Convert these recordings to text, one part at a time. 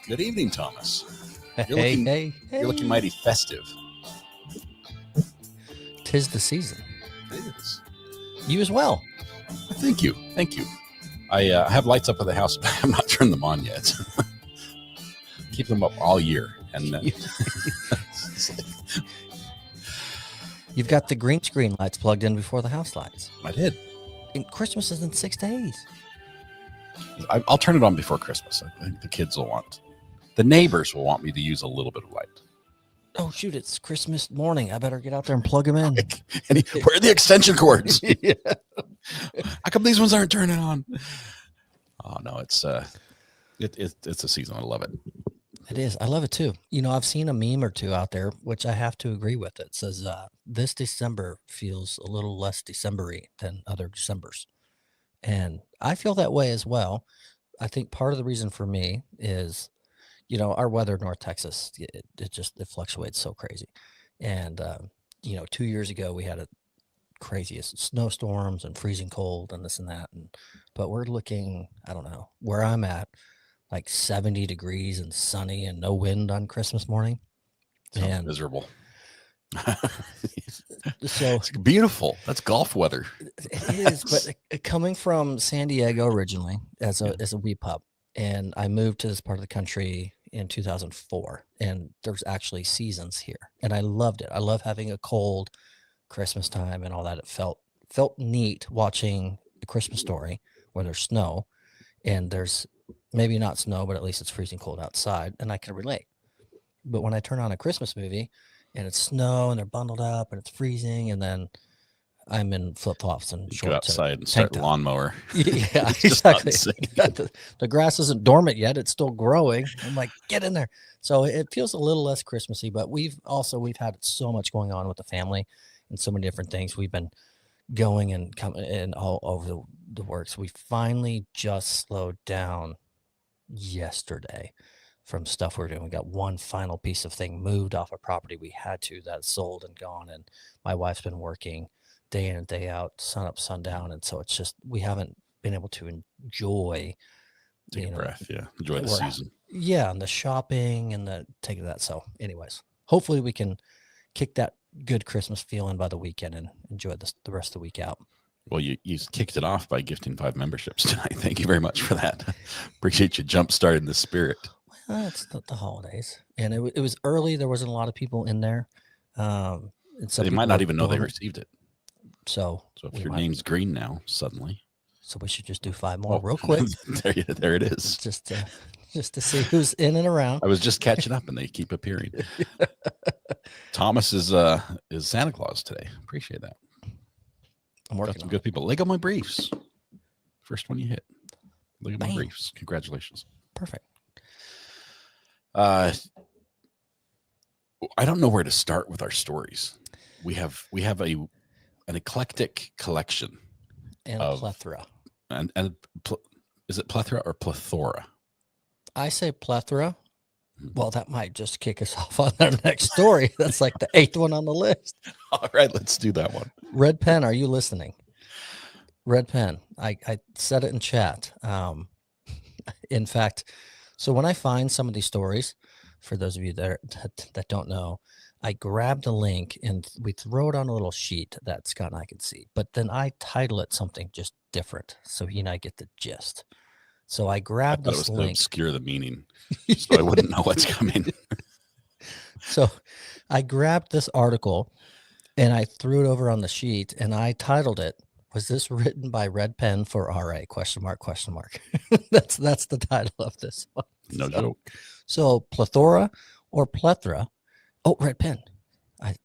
Good evening, Thomas. Hey. You're looking mighty festive. 'Tis the season. It is. You as well. Thank you. I have lights up at the house, but I have not turned them on yet. Keep them up all year. And You've got the green screen lights plugged in before the house lights. I did. And Christmas is in 6 days. I'll turn it on before Christmas. I think the kids will want. The neighbors will want me to use a little bit of light. Oh, shoot, it's Christmas morning. I better get out there and plug them in. Where are the extension cords? Yeah. How come these ones aren't turning on? Oh, no, it's a season. I love it. It is. I love it, too. You know, I've seen a meme or two out there, which I have to agree with. It says, this December feels a little less December-y than other Decembers. And I feel that way as well. I think part of the reason for me is, you know, our weather in North Texas, it fluctuates so crazy. And, 2 years ago, we had a craziest snowstorms and freezing cold and this and that. But we're looking, I don't know, where I'm at, like 70 degrees and sunny and no wind on Christmas morning. Sounds miserable. So it's beautiful. That's golf weather. It is, but coming from San Diego originally as a wee pup, and I moved to this part of the country in 2004, and there's actually seasons here, and I loved it. I love having a cold Christmas time and all that. It felt neat watching The Christmas Story where there's snow, and there's maybe not snow, but at least it's freezing cold outside, and I can relate. But when I turn on a Christmas movie and it's snow and they're bundled up and it's freezing, and then I'm in flip-flops and shorts. Go outside and start lawnmower. Yeah, exactly. The grass isn't dormant yet. It's still growing. I'm like, get in there. So it feels a little less Christmassy, but we've had so much going on with the family and so many different things. We've been going and coming and all over the works. We finally just slowed down yesterday from stuff we're doing. We got one final piece of thing moved off a property we had to, that's sold and gone. And my wife's been working day in and day out, sun up, sundown. And so it's just, we haven't been able to enjoy. Take a breath. Yeah. Enjoy the season. Yeah. And the shopping and the taking that. So anyways, hopefully we can kick that good Christmas feeling by the weekend and enjoy the rest of the week out. Well, you kicked it off by gifting 5 memberships tonight. Thank you very much for that. Appreciate you jump-starting the spirit. Well, it's the holidays. And it was early. There wasn't a lot of people in there. And they might not even know they received it. So if your name's green now, suddenly. So we should just do 5 more real quick. there it is. Just to see who's in and around. I was just catching up, and they keep appearing. Thomas is Santa Claus today. Appreciate that. I'm working Got some good people. Lego my briefs. First one you hit. Lego my briefs. Congratulations. Perfect. I don't know where to start with our stories. We have an eclectic collection and a plethora. And is it plethora or plethora? I say plethora. Well, that might just kick us off on our next story. That's like the 8th one on the list. All right, let's do that one. Red Pen, are you listening? Red Pen, I said it in chat. In fact, so when I find some of these stories, for those of you that don't know, I grabbed a link and we throw it on a little sheet that Scott and I can see. But then I title it something just different, so he and I get the gist. So I grabbed this link. To obscure the meaning, so I wouldn't know what's coming. So I grabbed this article and I threw it over on the sheet and I titled it, "Was this written by Red Pen for RA? ? That's the title of this one. No joke. So plethora or plethora. Oh, Red Pen. I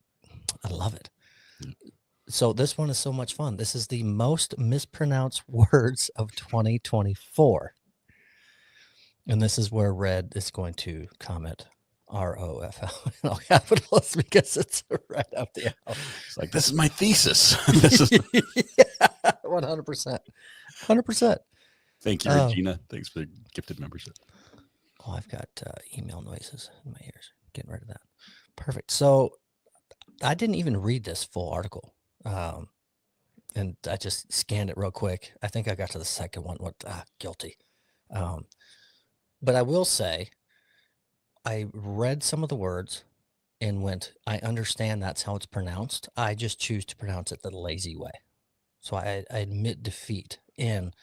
love it. So this one is so much fun. This is the most mispronounced words of 2024. And this is where Red is going to comment ROFL in all capitals because it's right up the alley. It's like, this is my thesis. This is 100%. 100%. Thank you, Regina. Thanks for the gifted membership. Oh, I've got email noises in my ears. Getting rid of that. Perfect. So I didn't even read this full article. And I just scanned it real quick. I think I got to the second one. Guilty. But I will say I read some of the words and went, I understand that's how it's pronounced. I just choose to pronounce it the lazy way. So I admit defeat. And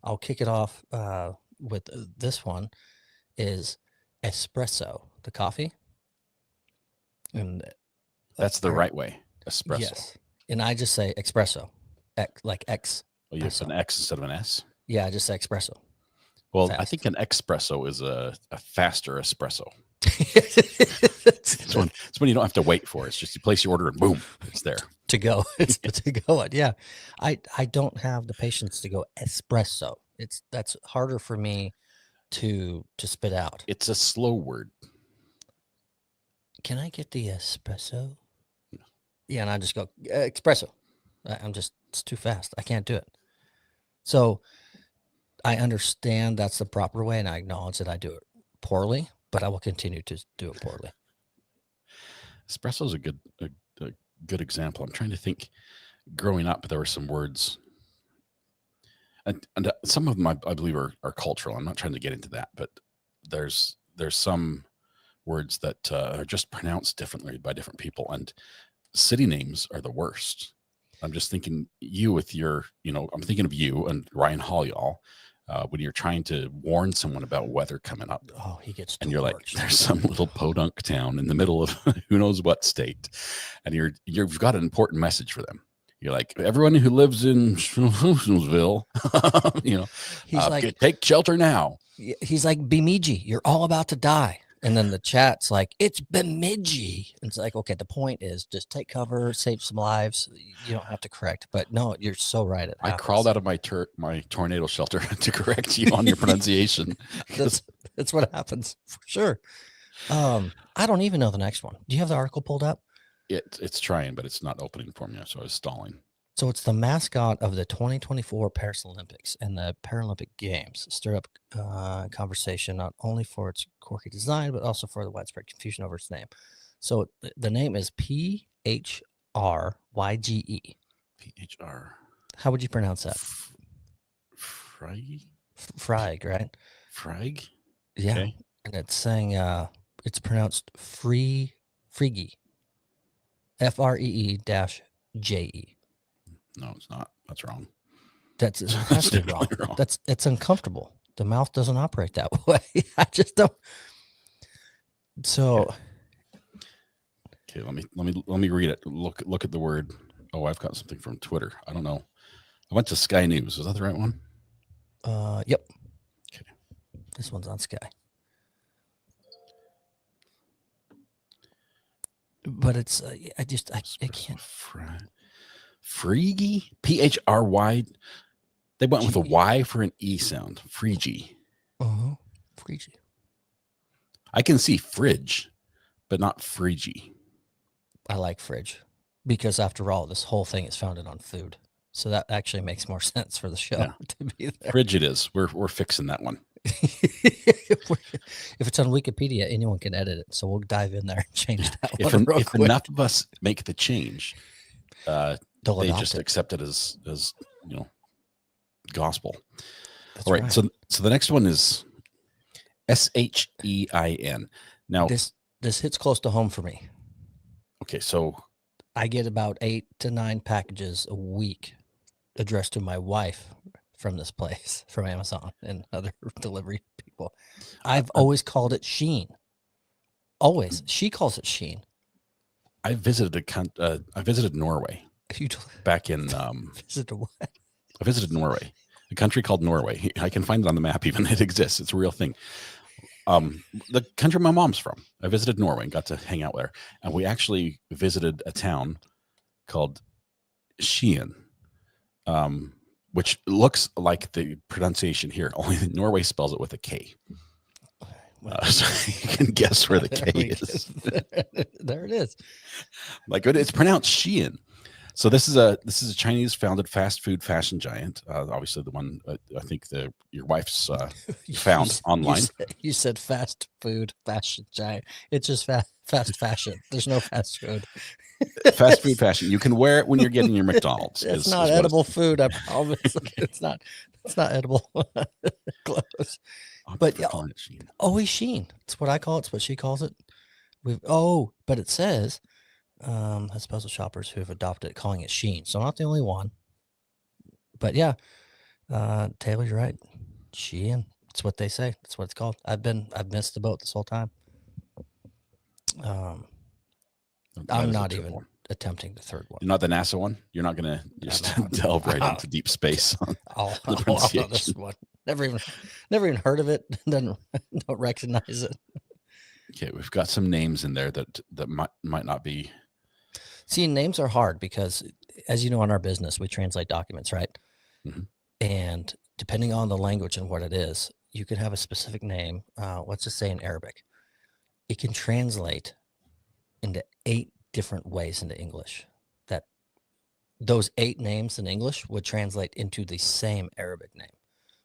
I'll kick it off with this one is espresso, the coffee. And That's the right way. Espresso. yes. And I just say espresso, like X. Oh, you have an X instead of an S? Yeah, I just say espresso. Well, Fast. I think an espresso is a faster espresso. it's It's when you don't have to wait for it. It's just you place your order and boom, it's there. to go. It's to go. Yeah. I don't have the patience to go espresso. That's harder for me to spit out. It's a slow word. Can I get the espresso? Yeah, and I just go espresso. It's too fast. I can't do it. So I understand that's the proper way, and I acknowledge that I do it poorly, but I will continue to do it poorly. Espresso is a good example. I'm trying to think. Growing up, there were some words, and some of them I believe are cultural. I'm not trying to get into that, but there's some words that are just pronounced differently by different people, and city names are the worst. I'm just thinking you with your, I'm thinking of you and Ryan Hall, y'all, when you're trying to warn someone about weather coming up. Oh, he gets and you're like, there's some little podunk town in the middle of who knows what state, and you've got an important message for them. You're like, everyone who lives in Ville, he's like, take shelter now. He's like, Bemidji, you're all about to die. And then the chat's like, it's Bemidji. And it's like, okay, the point is just take cover, save some lives. You don't have to correct. But no, you're so right. I crawled out of my tornado shelter to correct you on your pronunciation. That's what happens for sure. I don't even know the next one. Do you have the article pulled up? It's trying, but it's not opening for me, so I was stalling. So it's the mascot of the 2024 Paris Olympics and the Paralympic Games. Stirred up conversation not only for its quirky design, but also for the widespread confusion over its name. So the name is Phryge. PHR. How would you pronounce that? Phryge, right? Phryge? Yeah. Okay. And it's saying it's pronounced Phryge. FREE-JE. No, it's not. That's wrong. That's wrong. It's uncomfortable. The mouth doesn't operate that way. I just don't. So. Okay, let me read it. Look at the word. Oh, I've got something from Twitter. I don't know. I went to Sky News. Is that the right one? Yep. Okay. This one's on Sky. But it's I can't. Phryge, PHRY. They went with a Y for an E sound. Phryge. Phryge. I can see fridge, but not Phryge. I like fridge because after all, this whole thing is founded on food, so that actually makes more sense for the show to be there. Fridge it is. We're fixing that one. If it's on Wikipedia, anyone can edit it, so we'll dive in there and change that. If enough of us make the change, they just accept it as gospel. That's all right. So the next one is SHEIN. Now this hits close to home for me. Okay, so I get about 8 to 9 packages a week addressed to my wife from this place, from Amazon and other delivery people. I've always called it Sheen. Always. She calls it Sheen. I visited Norway back in visited what? I visited Norway, a country called Norway. I can find it on the map, even. It exists. It's a real thing. The country my mom's from. I visited Norway and got to hang out there. And we actually visited a town called Skien, which looks like the pronunciation here, only Norway spells it with a K. So you can guess where the K is. There it is. Like it's pronounced Skien. So this is a Chinese founded fast food fashion giant. Obviously the one I think your wife's found online. You said fast food fashion giant. It's just fast fashion. There's no fast food. Fast food fashion. You can wear it when you're getting your McDonald's. It's not edible food. I promise. It's not edible clothes. But calling it Sheen. always Sheen. It's what I call it. It's what she calls it. But it says, has special shoppers who have adopted it, calling it Sheen. So I'm not the only one. But yeah, Taylor, you're right. Shein. It's what they say. That's what it's called. I've missed the boat this whole time. I'm not even attempting the third one. You're not the NASA one? You're not going to just delve right into deep space on the pronunciation. This one. Never even heard of it. Don't recognize it. Okay, we've got some names in there that might not be. See, names are hard because, as you know, in our business, we translate documents, right? Mm-hmm. And depending on the language and what it is, you could have a specific name. Let's just say in Arabic, it can translate into 8 different ways into English. That those 8 names in English would translate into the same Arabic name.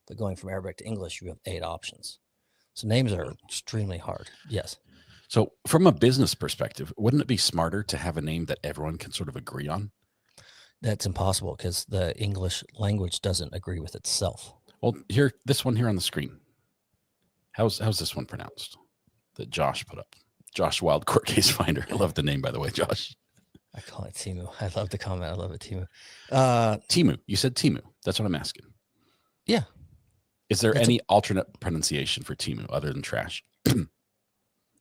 But going from Arabic to English, you have 8 options. So names are extremely hard. Yes. So from a business perspective, wouldn't it be smarter to have a name that everyone can sort of agree on? That's impossible because the English language doesn't agree with itself. Well, this one here on the screen. How's this one pronounced? That Josh put up. Josh Wild Court Case Finder. I love the name, by the way, Josh. I call it Timu. I love the comment. I love it, Timu. Timu. You said Timu. That's what I'm asking. Yeah. Is there any alternate pronunciation for Timu other than trash? I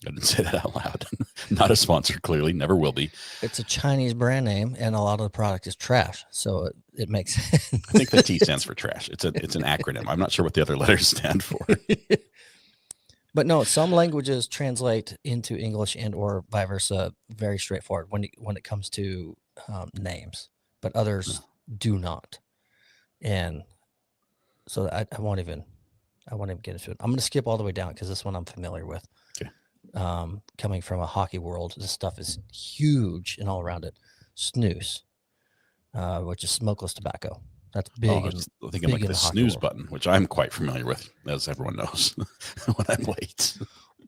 didn't say that out loud. Not a sponsor, clearly. Never will be. It's a Chinese brand name, and a lot of the product is trash. So it makes sense. I think the T stands for trash. It's an acronym. I'm not sure what the other letters stand for. But no, some languages translate into English and or vice versa very straightforward when it comes to names, but others do not. And so I won't even get into it. I'm going to skip all the way down because this one I'm familiar with. Okay. Coming from a hockey world, this stuff is huge and all around it. Snus, which is smokeless tobacco. That's big. I was thinking like the snooze button, which I'm quite familiar with, as everyone knows, when I'm late.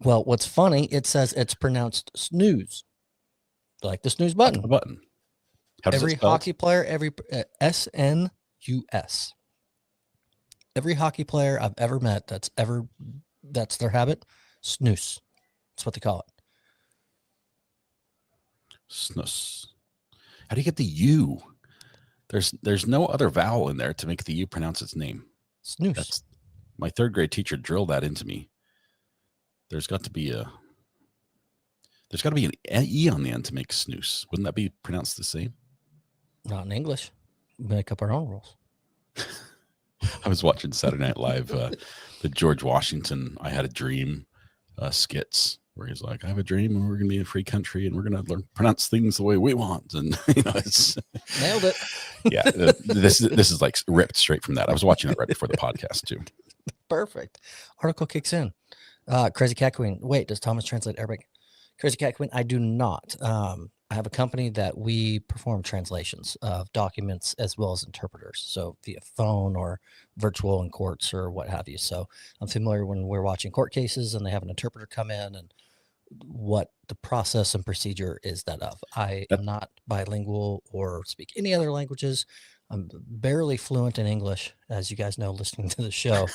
Well, what's funny, it says it's pronounced snooze, like the snooze button. The button. How does every it spell? hockey player, every SNUS. Every hockey player I've ever met that's their habit, snooze. That's what they call it. Snus. How do you get the U? There's no other vowel in there to make the U pronounce its name. Snooze. My 3rd grade teacher drilled that into me. There's got to be an E on the end to make snooze. Wouldn't that be pronounced the same? Not in English. We make up our own rules. I was watching Saturday Night Live, the George Washington "I Had a Dream" skits, where he's like, "I have a dream, and we're going to be in a free country, and we're going to pronounce things the way we want." And it's nailed it. Yeah, this is like ripped straight from that. I was watching it right before the podcast too. Perfect. Article kicks in. Crazy Cat Queen. Wait, does Thomas translate Arabic? Crazy Cat Queen, I do not. I have a company that we perform translations of documents as well as interpreters. So via phone or virtual in courts or what have you. So I'm familiar when we're watching court cases and they have an interpreter come in and what the process and procedure is that of. I am not bilingual or speak any other languages. I'm barely fluent in English, as you guys know, listening to the show.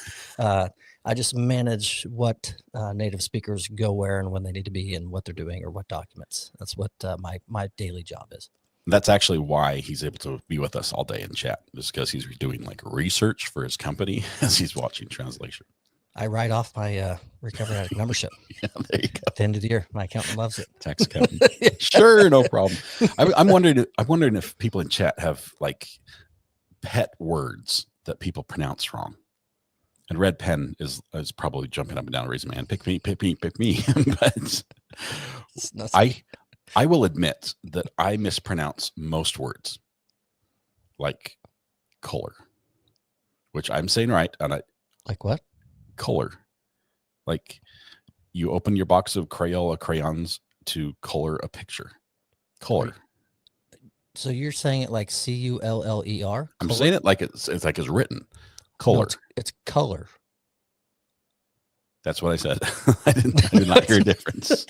I just manage what native speakers go where and when they need to be and what they're doing or what documents. That's what my daily job is. That's actually why he's able to be with us all day and chat, just because he's doing like research for his company as he's watching translation. I write off my recovery addict membership. Yeah, there you go. At the end of the year, my accountant loves it. Tax accountant. Sure, no problem. I'm wondering if people in chat have like pet words that people pronounce wrong. And Red Pen is probably jumping up and down, raising my hand. Pick me, pick me, pick me. But I will admit that I mispronounce most words, like color, which I'm saying right. And like what? Color. Like you open your box of Crayola crayons to color a picture. Color. So you're saying it like Culler? I'm saying it like it's like it's written. Color. No, it's color. That's what I said. I did not hear a difference.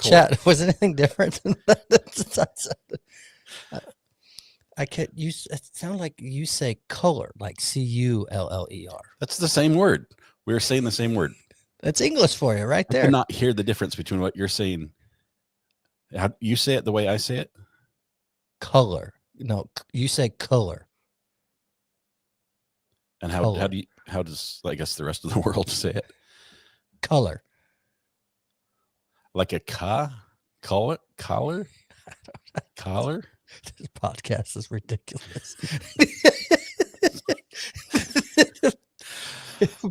Chat, was anything different than that? I can't use it. Sound like you say color, like Culler. That's the same word. We were saying the same word. That's English for you, right I there. cannot hear the difference between what you're saying. How you say it the way I say it? Color. No, you say color. And how does I guess the rest of the world say it? Color. Like a collar? This podcast is ridiculous.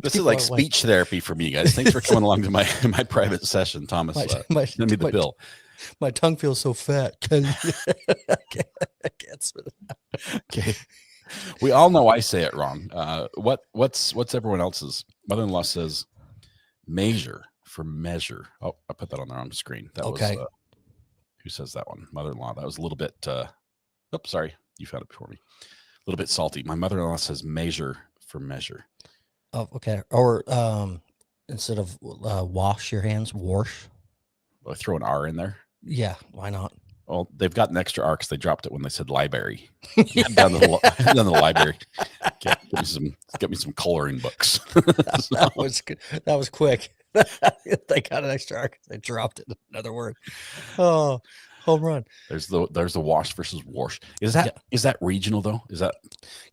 This is like speech therapy for me, guys. Thanks for coming along to my private session, Thomas. Send me the bill. My tongue feels so fat. I can't spit it out. Okay. We all know I say it wrong. What's everyone else's? Mother-in-law says measure for measure. Oh, I put that on the wrong screen. That okay. was who says that one? Mother-in-law. That was a little bit oops, sorry. You found it before me. A little bit salty. My mother-in-law says measure for measure. Oh, okay. Or instead of wash your hands, wash. I throw an R in there. Yeah, why not? Well, they've got an extra R because they dropped it when they said library. down the library. Get me some coloring books. That was good. That was quick. They got an extra R because they dropped it. Another word. Oh, home run. There's the wash versus wash. Is that regional though? Is that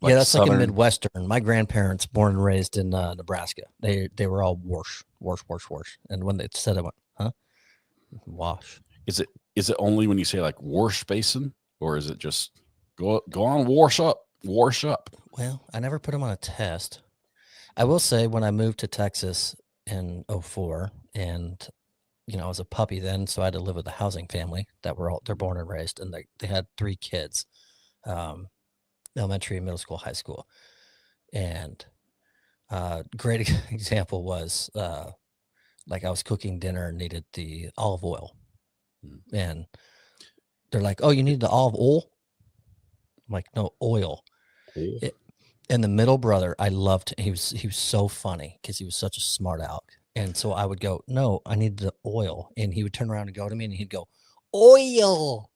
like that's Southern? Like a Midwestern. My grandparents, born and raised in Nebraska, they were all wash. And when they said it, I went, huh? Wash. Is it only when you say like wash basin, or is it just go on wash up? Well, I never put them on a test. I will say when I moved to Texas in 2004, and I was a puppy then, so I had to live with a housing family that they're born and raised, and they had 3 kids, elementary, middle school, high school, and great example was like I was cooking dinner and needed the olive oil, and they're like, "Oh, you need the olive oil?" I'm like, "No, oil." And the middle brother, I loved. He was so funny because he was such a smart aleck. And so I would go, "No, I need the oil." And he would turn around and go to me and he'd go, "Oil."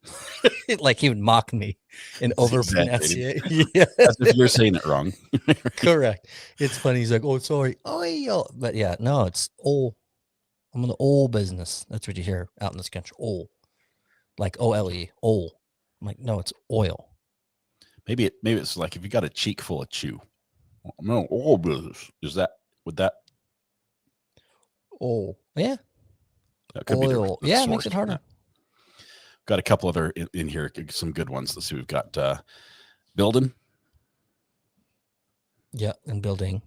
Like he would mock me and over pronunciate. Yeah. As if you're saying it wrong. Correct. It's funny. He's like, "Oh, sorry. Oil." But yeah, no, it's oil. I'm in the oil business. That's what you hear out in this country. Oil. Like O-L-E. Oil. I'm like, no, it's oil. Maybe it's like if you got a cheek full of chew. No, oil business. Would that? Oh, yeah. That could oil. Be yeah, it makes it harder. Got a couple other in here, some good ones. Let's see. We've got building. Yeah, and building.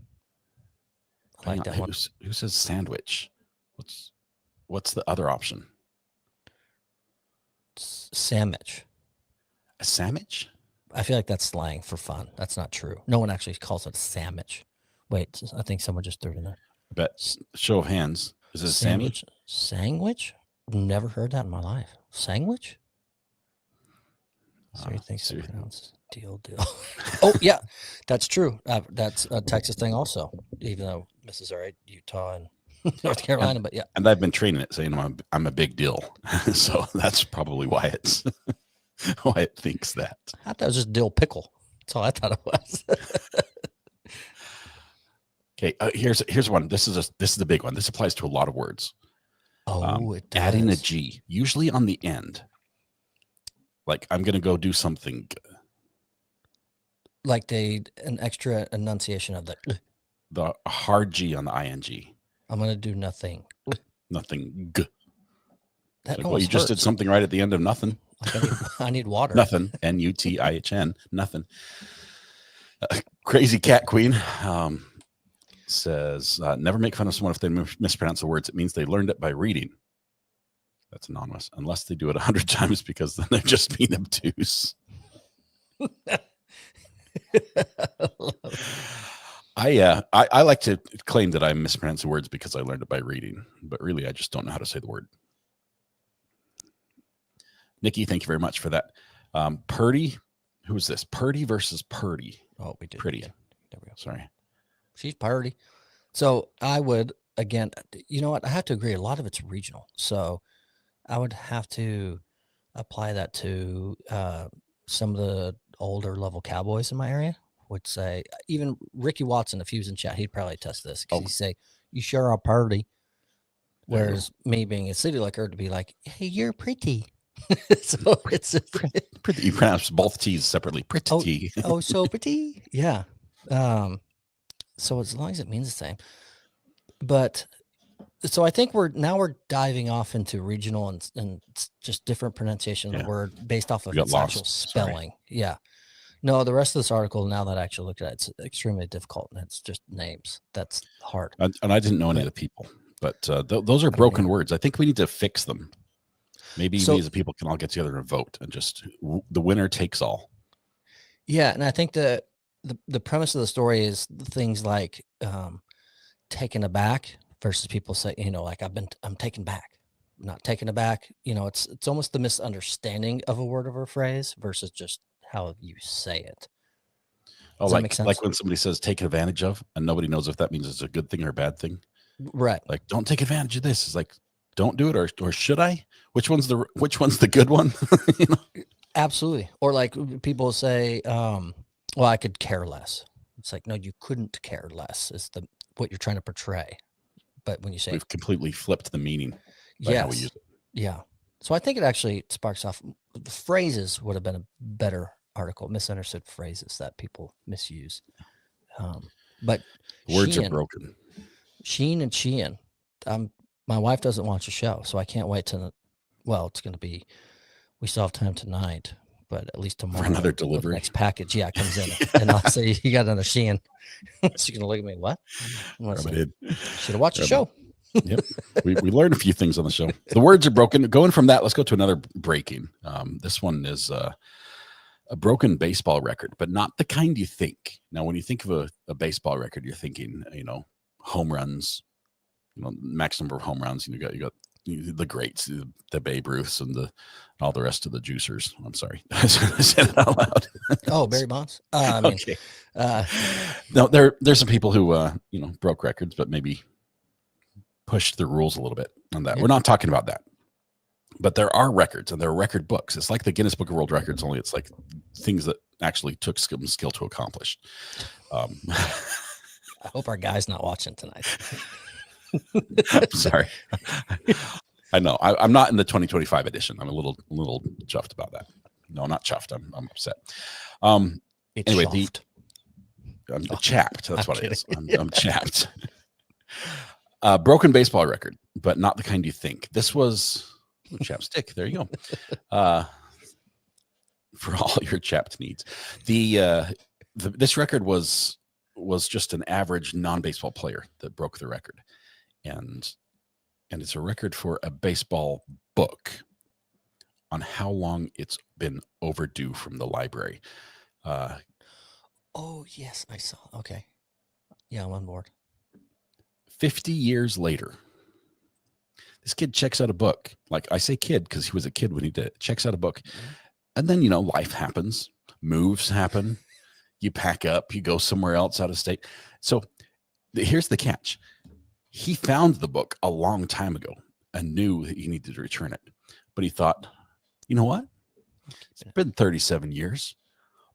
I like that one. Who says sandwich? What's the other option? Sandwich. A sandwich? I feel like that's slang for fun. That's not true. No one actually calls it a sandwich. Wait, I think someone just threw it in there. I bet. Show of hands. Is it a sandwich? Sandwich? Never heard that in my life. Sandwich? So you think so pronounced deal. Oh, yeah, that's true. That's a Texas thing also, even though Mrs. All right, Utah and North Carolina, but yeah. And I've been training it, saying I'm a big deal. So that's probably why it's why it thinks that. I thought it was just dill pickle. That's all I thought it was. Okay, here's one. This is the big one. This applies to a lot of words. Oh, it does. Adding a G, usually on the end. Like I'm gonna go do something. Like an extra enunciation of the hard G on the ing. I'm gonna do nothing. Nothing. G. That like, well, you just did something right at the end of nothing. Like I need water. Nothing. N-U-T-I-H-N. Nothing. Crazy Cat Queen says, never make fun of someone if they mispronounce the words. It means they learned it by reading. That's anonymous. Unless they do it 100 times, because then they're just being obtuse. I like to claim that I mispronounce the words because I learned it by reading, but really I just don't know how to say the word. Nikki, thank you very much for that. Purdy, who is this? Purdy versus Purdy. Oh, we did. Pretty. Yeah. There we go. Sorry. She's Purdy. So I would, again, you know what? I have to agree. A lot of it's regional. So I would have to apply that to some of the older level cowboys in my area would say, even Ricky Watson, if he was in chat, he'd probably test this because he'd say, "You sure are pretty." Whereas me being a city licker to be like, "Hey, you're pretty." So it's pretty. You pronounce both T's separately. Pretty. Oh, so pretty. Yeah. So as long as it means the same. But so I think we're diving off into regional and just different pronunciation of the word based off of its actual spelling. Sorry. Yeah. No, the rest of this article, now that I actually looked at it, it's extremely difficult, and it's just names. That's hard. And I didn't know any of the people, but those are broken words. I think we need to fix them. Maybe we as a people can all get together and vote, and just the winner takes all. Yeah, and I think the premise of the story is things like taken aback versus people say, like I'm taken back, not taken aback. It's almost the misunderstanding of a word or a phrase versus just how you say it. Does that make sense? Like when somebody says taken advantage of, and nobody knows if that means it's a good thing or a bad thing. Right. Like, don't take advantage of this. It's like, don't do it, or should I? Which one's the good one? Absolutely. Or like people say, well, I could care less. It's like, no, you couldn't care less is what you're trying to portray. But when you say, we've completely flipped the meaning by how we use it. Yeah. So I think it actually sparks off. The phrases would have been a better article. Misunderstood phrases that people misuse. But words are broken. Sheen and Sheehan. My wife doesn't watch the show, so I can't wait to. Well, it's going to be. We still have time tonight, but at least tomorrow. For another delivery. Next package, comes in, and I'll say, "You got another Sheehan." She's going to look at me. What? Should have watched the show. Yep. We learned a few things on the show. The words are broken. Going from that, let's go to another breaking. This one is a broken baseball record, but not the kind you think. Now, when you think of a baseball record, you're thinking, home runs, max number of home runs. You got the greats, the Babe Ruths, and all the rest of the juicers. I'm sorry, I said it out loud. Oh, Barry Bonds. Okay. No, there's some people who broke records, but maybe pushed the rules a little bit on that. Yeah. We're not talking about that, but there are records and there are record books. It's like the Guinness Book of World Records, only it's like things that actually took skill to accomplish. I hope our guy's not watching tonight. I'm sorry. I know I'm not in the 2025 edition. I'm a little chuffed about that. No, not chuffed. I'm upset. Anyway, I'm chapped. That's what it is. I'm chapped. Broken baseball record, but not the kind you think. This was chapstick. There you go. For all your chapped needs. This record was just an average non-baseball player that broke the record. And it's a record for a baseball book on how long it's been overdue from the library. Oh, yes, I saw. Okay. Yeah, I'm on board. 50 years later, this kid checks out a book. Like I say kid because he was a kid when he did it. Checks out a book. And then, life happens. Moves happen. You pack up. You go somewhere else out of state. So here's the catch. He found the book a long time ago and knew that he needed to return it. But he thought, you know what? It's been 37 years.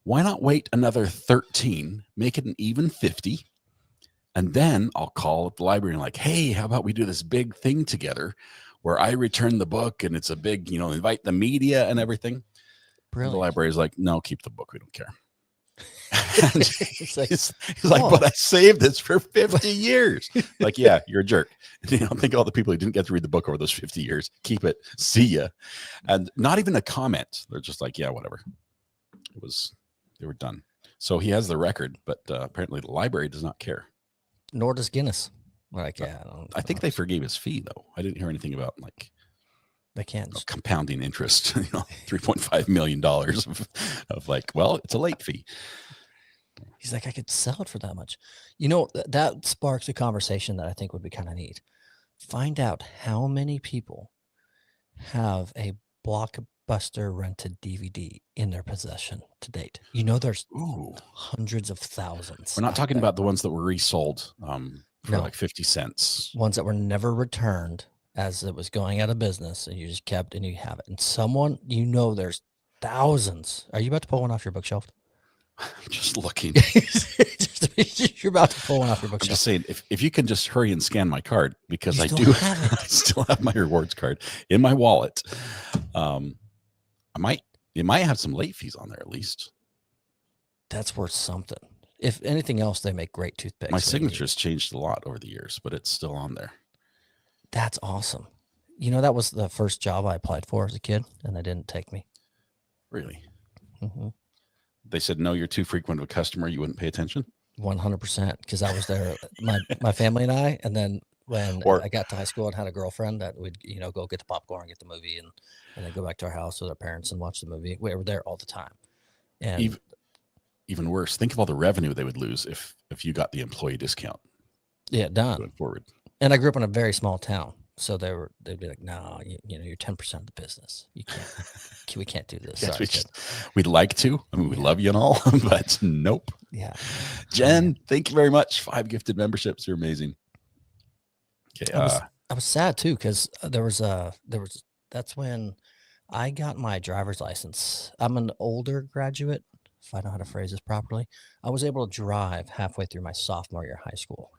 Why not wait another 13, make it an even 50? And then I'll call the library and like, hey, how about we do this big thing together where I return the book and it's a big, invite the media and everything. Brilliant. The library is like, no, keep the book. We don't care. he's like, but I saved this for 50 years. Like, yeah, you're a jerk. Think of all the people who didn't get to read the book over those 50 years. Keep it. See ya. And not even a comment. They're just like, yeah, whatever. They were done. So he has the record, but apparently the library does not care. Nor does Guinness. Like, I think they forgave his fee though. I didn't hear anything about they can't compounding interest. $3.5 million of like, well, it's a late fee. He's like, I could sell it for that much. That sparks a conversation that I think would be kind of neat. Find out how many people have a Blockbuster rented DVD in their possession to date. There's hundreds of thousands. We're not talking about the ones that were resold for like 50 cents. Ones that were never returned as it was going out of business, and you just kept and you have it. And someone, there's thousands. Are you about to pull one off your bookshelf? I'm just looking. You're about to pull one off your I'm bookshelf. just saying, if you can just hurry and scan my card, because You I still do have it. I still have my rewards card in my wallet. It might have some late fees on there at least. That's worth something. If anything else, they make great toothpicks. My signature's changed a lot over the years, but it's still on there. That's awesome. You know, that was the first job I applied for as a kid, and they didn't take me. Really? Mm-hmm. They said, no, you're too frequent of a customer. You wouldn't pay attention. 100%, because I was there, my family and I, and then when I got to high school and had a girlfriend that would, go get the popcorn, get the movie, and then go back to our house with our parents and watch the movie. We were there all the time. And even worse, think of all the revenue they would lose if you got the employee discount. Yeah, done. Going forward. And I grew up in a very small town, so they'd be like, "No, you're 10% of the business. You can't. We can't do this." Yes, we'd like to. I mean, we love you and all, but nope. Yeah. Jen, thank you very much. 5 gifted memberships. You're amazing. Okay. I was sad too, because that's when I got my driver's license. I'm an older graduate, if I know how to phrase this properly. I was able to drive halfway through my sophomore year of high school.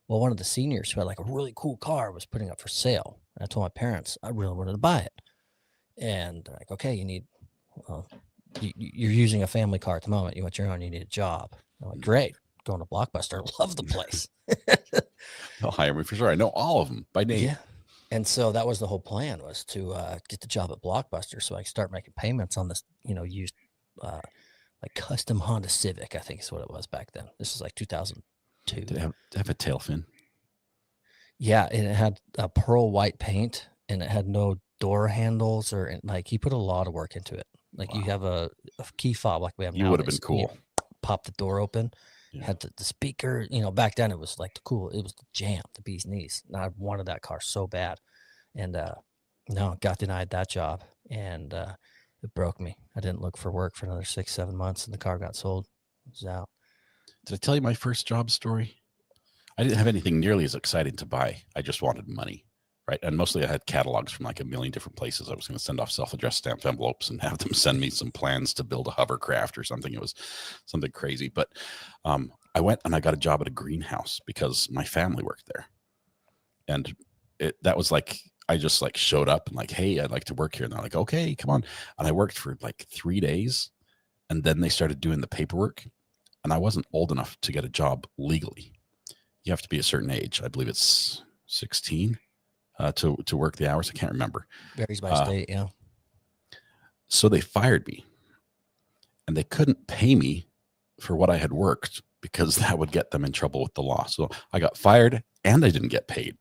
Well, one of the seniors who had like a really cool car was putting up for sale. And I told my parents I really wanted to buy it. And they're like, okay, you're using a family car at the moment. You want your own, you need a job. I'm like, great. Going to Blockbuster. Love the place. They'll hire me for sure. I know all of them by name. Yeah. And so that was the whole plan, was to get the job at Blockbuster so I could start making payments on this, used like custom Honda Civic, I think is what it was back then. This was like 2002. Did it have a tail fin? Yeah, and it had a pearl white paint, and it had no door handles, or like he put a lot of work into it. Like you have a key fob like we have now. You would have been cool. Pop the door open. Yeah. Had the speaker. Back then it was like it was the jam, the bee's knees. And I wanted that car so bad, and no, got denied that job, and it broke me. I didn't look for work for another 6-7 months, and the car got sold. It was out. Did I tell you my first job story? I didn't have anything nearly as exciting to buy. I just wanted money, right? And mostly I had catalogs from like a million different places. I was going to send off self-addressed stamped envelopes and have them send me some plans to build a hovercraft or something. It was something crazy. But I went and I got a job at a greenhouse because my family worked there. And that was like, I just like showed up and like, hey, I'd like to work here. And they're like, okay, come on. And I worked for like 3 days. And then they started doing the paperwork. And I wasn't old enough to get a job legally. You have to be a certain age. I believe it's 16 to work the hours. I can't remember. Varies by state, yeah. So they fired me. And they couldn't pay me for what I had worked because that would get them in trouble with the law. So I got fired and I didn't get paid.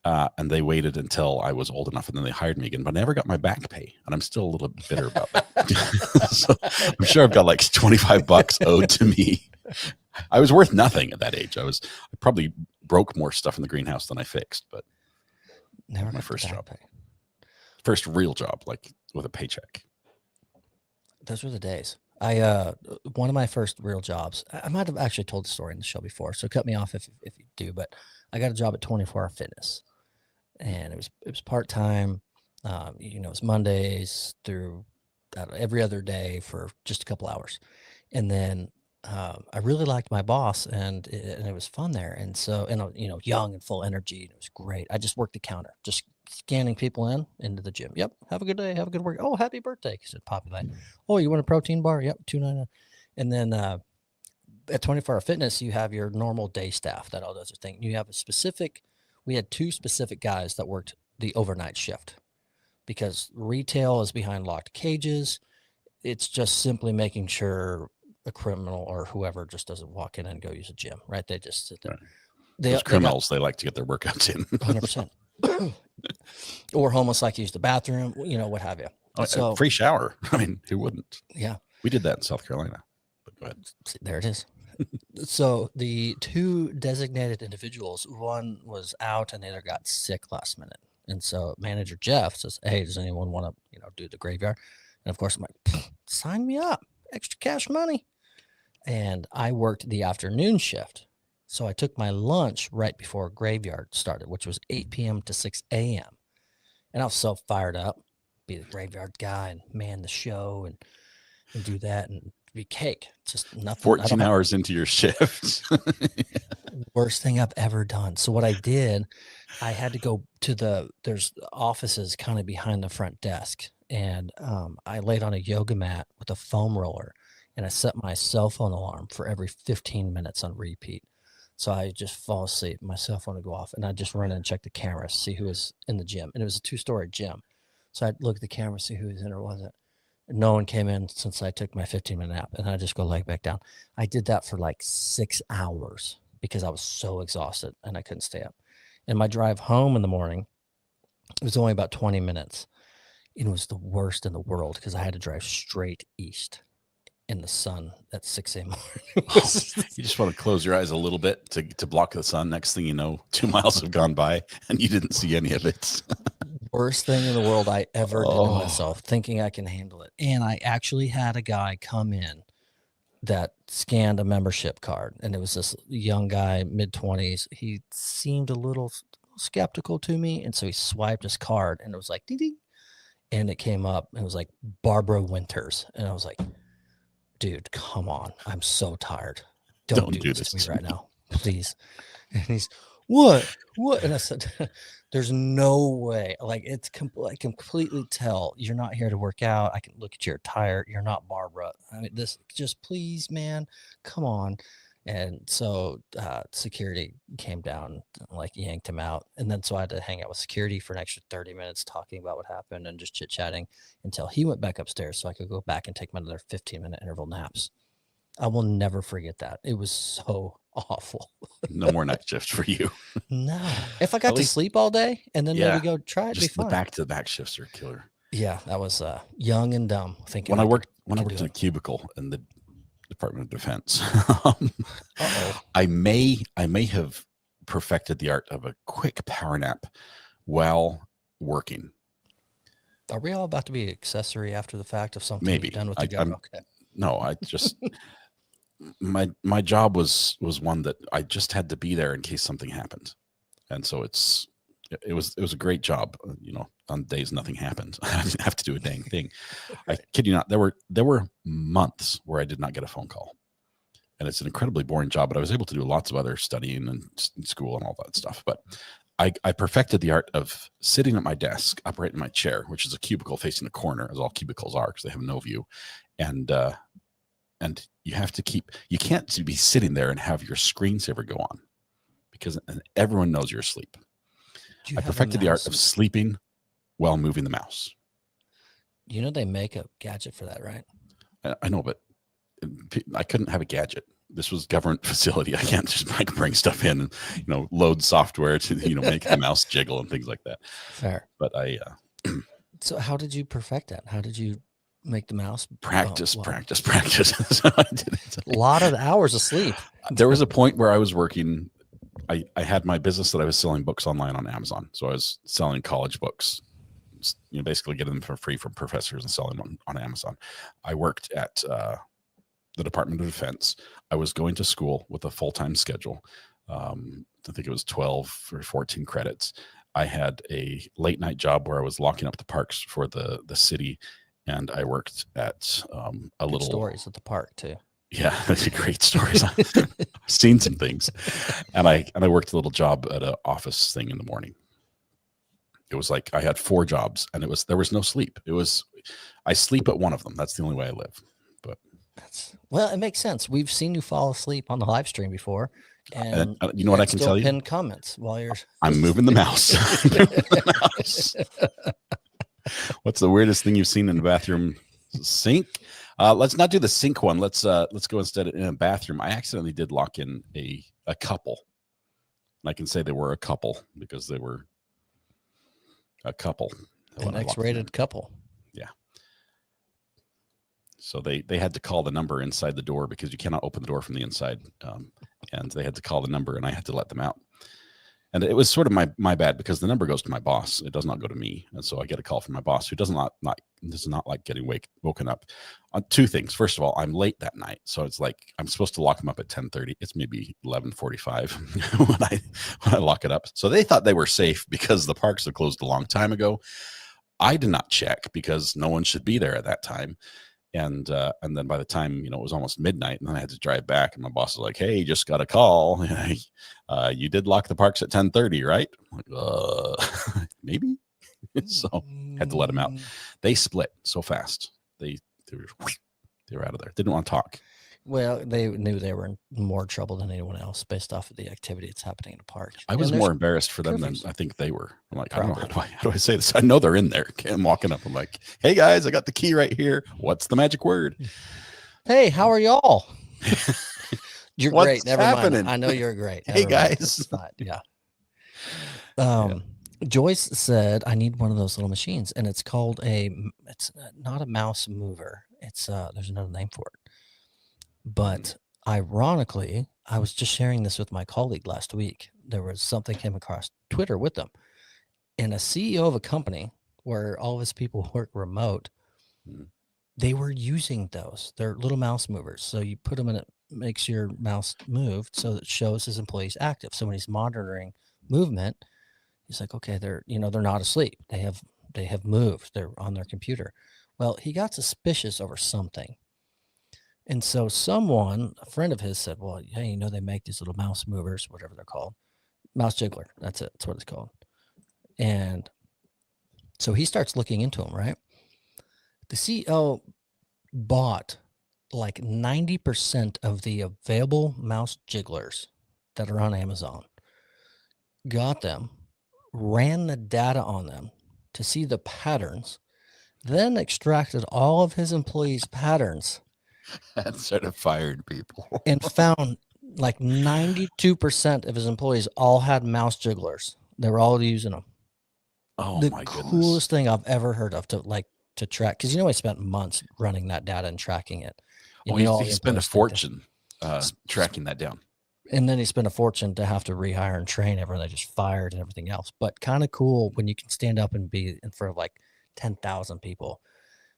And they waited until I was old enough, and then they hired me again, but I never got my back pay. And I'm still a little bitter about that. So I'm sure I've got like $25 owed to me. I was worth nothing at that age. I probably broke more stuff in the greenhouse than I fixed, but never my first job. First real job, like with a paycheck. Those were the days. One of my first real jobs, I might have actually told the story in the show before, so cut me off if you do, but I got a job at 24 Hour Fitness. And it was part-time. It was Mondays through every other day for just a couple hours. And then I really liked my boss, and it was fun there. And so, young and full energy, and it was great. I just worked the counter, just scanning people into the gym. Yep. Have a good day. Have a good work. Oh, happy birthday. Because it populated. Oh, you want a protein bar? Yep. $2.99. And then at 24 Hour Fitness, you have your normal day staff that all does their thing. You have we had 2 specific guys that worked the overnight shift, because retail is behind locked cages. It's just simply making sure a criminal or whoever just doesn't walk in and go use a gym, right? They just sit there. Right. Those criminals, they like to get their workouts in. 100%. Or homeless like to use the bathroom, what have you. So free shower. I mean, who wouldn't? Yeah. We did that in South Carolina. But go ahead. There it is. So the 2 designated individuals, one was out and the other got sick last minute. And so manager Jeff says, hey, does anyone want to, do the graveyard? And of course I'm like, sign me up, extra cash money. And I worked the afternoon shift. So I took my lunch right before graveyard started, which was 8 p.m. to 6 a.m. And I was so fired up, be the graveyard guy and man the show and do that. And be cake. Just nothing. 14 hours into your shift. Worst thing I've ever done. So what I did, I had to go to there's offices kind of behind the front desk. And I laid on a yoga mat with a foam roller, and I set my cell phone alarm for every 15 minutes on repeat. So I just fall asleep, my cell phone would go off, and I'd just run in and check the cameras, see who was in the gym. And it was a 2-story gym. So I'd look at the camera, see who was in or wasn't. No one came in since I took my 15-minute nap, and I just go leg back down. I did that for like 6 hours because I was so exhausted and I couldn't stay up. And my drive home in the morning, it was only about 20 minutes. It was the worst in the world because I had to drive straight east in the sun at 6 a.m. You just want to close your eyes a little bit to block the sun. Next thing you know, 2 miles have gone by and you didn't see any of it. Worst thing in the world I ever did to myself, thinking I can handle it. And I actually had a guy come in that scanned a membership card, and it was this young guy, mid-20s. He seemed a little skeptical to me, and so he swiped his card, and it was like, ding, ding, and it came up, and it was like Barbara Winters, and I was like, dude, come on, I'm so tired. Don't do this to me right now, please. And he's, what? And I said, there's no way. Like, I can completely tell you're not here to work out. I can look at your attire. You're not Barbara. I mean, this, just please, man, come on. And so security came down, like yanked him out. And then so I had to hang out with security for an extra 30 minutes talking about what happened and just chit-chatting until he went back upstairs so I could go back and take my another 15-minute interval naps. I will never forget that. It was so awful. No more night shifts for you. No. If I got to sleep all day and then maybe go try it, just be fine. The back-to-back shifts are killer. Yeah, that was young and dumb. Thinking when I worked in a cubicle in the Department of Defense, I may have perfected the art of a quick power nap while working. Are we all about to be accessory after the fact of something maybe you've done with the job? Okay. No, I just my job was one that I just had to be there in case something happened, and so it was a great job. You know, on days nothing happened, I didn't have to do a dang thing. Right. I kid you not, there were months where I did not get a phone call, and it's an incredibly boring job. But I was able to do lots of other studying and school and all that stuff. But I perfected the art of sitting at my desk, upright in my chair, which is a cubicle facing a corner, as all cubicles are, because they have no view, and you have to you can't be sitting there and have your screensaver go on because everyone knows you're asleep. I perfected the art of sleeping while moving the mouse. You know, they make a gadget for that, right? I know, but I couldn't have a gadget. This was government facility. I can't just bring stuff in and, load software to, make the mouse jiggle and things like that. Fair. But so how did you perfect that? How did you make the mouse? Practice. That's how I did it. A lot of hours of sleep. There was a point where I was working. I had my business that I was selling books online on Amazon. So I was selling college books, basically getting them for free from professors and selling them on Amazon. I worked at the Department of Defense. I was going to school with a full-time schedule. I think it was 12 or 14 credits. I had a late night job where I was locking up the parks for the city. And I worked at Good stories at the park too. Yeah, that's great stories. I've seen some things, and I worked a little job at an office thing in the morning. It was like I had 4 jobs, and there was no sleep. I sleep at one of them. That's the only way I live. But it makes sense. We've seen you fall asleep on the live stream before, and you know what I can tell you? Pin comments while you're. I'm moving the mouse. What's the weirdest thing you've seen in the bathroom sink? Let's not do the sink one. Let's go instead in a bathroom. I accidentally did lock in a couple. And I can say they were a couple because they were a couple. An X-rated couple. Yeah. So they had to call the number inside the door because you cannot open the door from the inside. And they had to call the number, and I had to let them out. And it was sort of my bad because the number goes to my boss. It does not go to me. And so I get a call from my boss who does not like getting woken up. 2 things. First of all, I'm late that night. So it's like I'm supposed to lock him up at 10:30. It's maybe 11:45 when I lock it up. So they thought they were safe because the parks had closed a long time ago. I did not check because no one should be there at that time. And then by the time, it was almost midnight, and then I had to drive back, and my boss was like, "Hey, just got a call. You did lock the parks at 10:30, right?" I'm like, maybe. So had to let them out. They split so fast. They were out of there. Didn't want to talk. Well, they knew they were in more trouble than anyone else based off of the activity that's happening in the park. I was more embarrassed for them than I think they were. I'm like, I don't know, how do I say this? I know they're in there. I'm walking up. I'm like, "Hey guys, I got the key right here. What's the magic word?" Hey, how are y'all? You're What's great. Never happening? mind. I know you're great. Hey Never guys. mind. Yeah. Joyce said, "I need one of those little machines," and it's called it's not a mouse mover. It's there's another name for it. But ironically, I was just sharing this with my colleague last week. There was something came across Twitter with them, and a CEO of a company where all of his people work remote, they were using those. They're little mouse movers. So you put them in, it makes your mouse move so it shows his employees active. So when he's monitoring movement, he's like, okay, they're not asleep. They have moved. They're on their computer. Well, he got suspicious over something. And so a friend of his said, well, hey, they make these little mouse movers, whatever they're called. Mouse Jiggler. That's it. That's what it's called. And so he starts looking into them, right? The CEO bought like 90% of the available mouse jigglers that are on Amazon, got them, ran the data on them to see the patterns, then extracted all of his employees' patterns and sort of fired people and found like 92% of his employees all had mouse jigglers. They were all using them. Oh, the my goodness. Coolest thing I've ever heard of to track, because I spent months running that data and tracking it. He spent a fortune tracking that down. And then he spent a fortune to have to rehire and train everyone. They just fired and everything else. But kind of cool when you can stand up and be in front of like 10,000 people.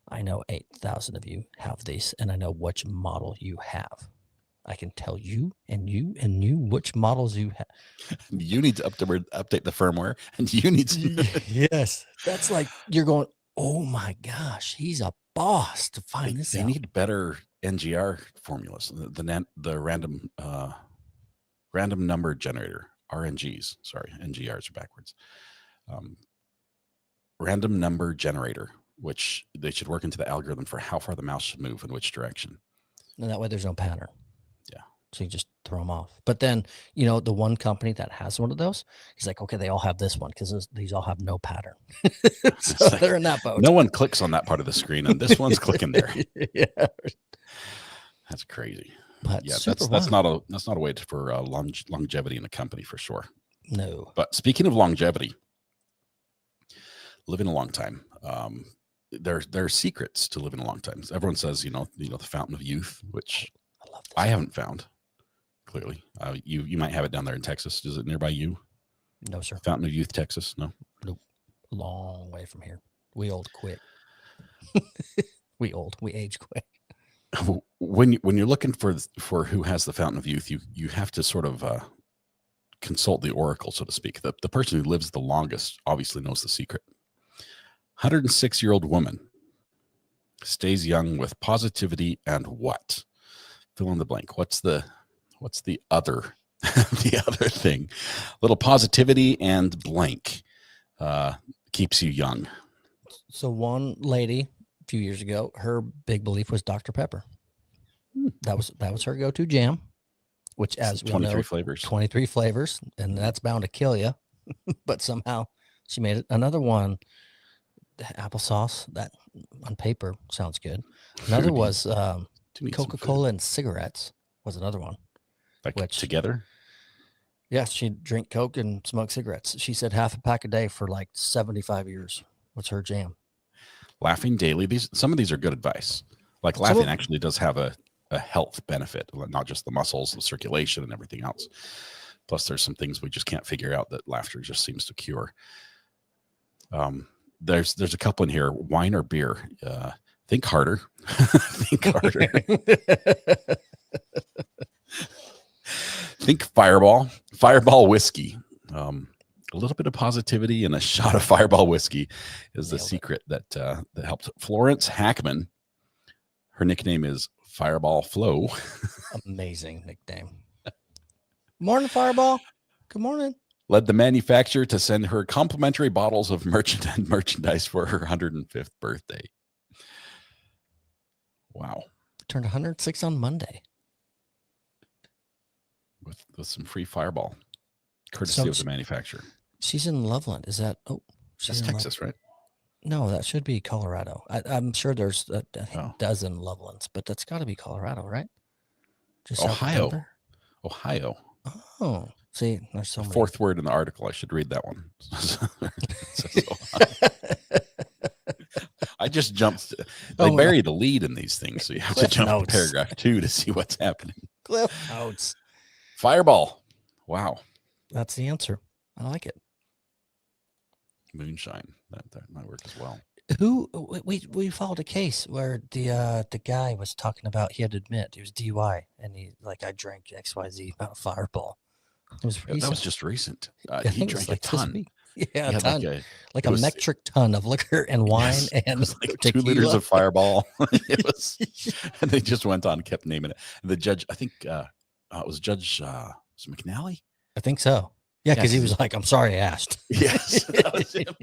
I know 8,000 of you have these, and I know which model you have. I can tell you and you which models you have. You need to update the firmware, and you need to. Yes, that's like you're going, oh my gosh, he's a boss to find this. They need better NGR formulas. The random number generator, RNGs. Sorry, NGRs are backwards. Random number generator, which they should work into the algorithm for how far the mouse should move in which direction. And that way there's no pattern. Yeah. So you just throw them off. But then, the one company that has one of those, he's like, okay, they all have this one because these all have no pattern. So like, they're in that boat. No one clicks on that part of the screen, and this one's clicking there. Yeah. That's crazy. But yeah, that's not a way for longevity in a company for sure. No. But speaking of longevity, living a long time, there are secrets to living a long time. Everyone says, the fountain of youth, which I haven't found. Clearly, you might have it down there in Texas. Is it nearby you? No, sir. Fountain of Youth, Texas. No. Nope. Long way from here. We old quick. We age quick. When you're looking for who has the fountain of youth, you have to sort of consult the oracle, so to speak. The person who lives the longest obviously knows the secret. 106-year-old woman stays young with positivity and what? Fill in the blank. What's the other the other thing? Little positivity and blank keeps you young. So one lady a few years ago, her big belief was Dr. Pepper. That was her go-to jam, which as we 23 know, flavors. 23 flavors, and that's bound to kill you. But somehow she made it. Another one, applesauce, that on paper sounds good. Another was Coca-Cola and cigarettes was another one. Which together? Yeah, she'd drink Coke and smoke cigarettes. She said half a pack a day for like 75 years. What's her jam? Laughing daily. Some of these are good advice. Like laughing actually does have a health benefit, not just the muscles, the circulation, and everything else. Plus, there's some things we just can't figure out that laughter just seems to cure. There's a couple in here. Wine or beer? Think harder. Think harder. Think Fireball whiskey. A little bit of positivity and a shot of Fireball whiskey is the secret that helped. Florence Hackman Her nickname is Fireball Flo. Amazing nickname. Morning, Fireball. Good morning. Led the manufacturer to send her complimentary bottles of merchandise for her 105th birthday. Wow. Turned 106 on Monday. With some free Fireball, courtesy of the manufacturer. She's in Loveland. Is that? Oh, that's Texas, right? No, that should be Colorado. I'm sure there's a dozen Lovelands, but that's got to be Colorado, right? Just Ohio. Ohio. Oh, see, there's so many. Fourth word in the article. I should read that one. I just jumped. They bury the lead in these things, so you have to jump to paragraph 2 to see what's happening. Cliff notes. Fireball. Wow. That's the answer. I like it. Moonshine. That might work as well. We followed a case where the guy was talking about, he had to admit he was DUI, and I drank XYZ about Fireball. It was recent. That was just recent. He drank a ton. Yeah, a ton. Like a metric ton of liquor and wine, and like 2 liters of Fireball. It was, and they just went on and kept naming it. And the judge, I think it was Judge was McNally? I think so. Yeah, because he was like, "I'm sorry I asked." Yes. That was him.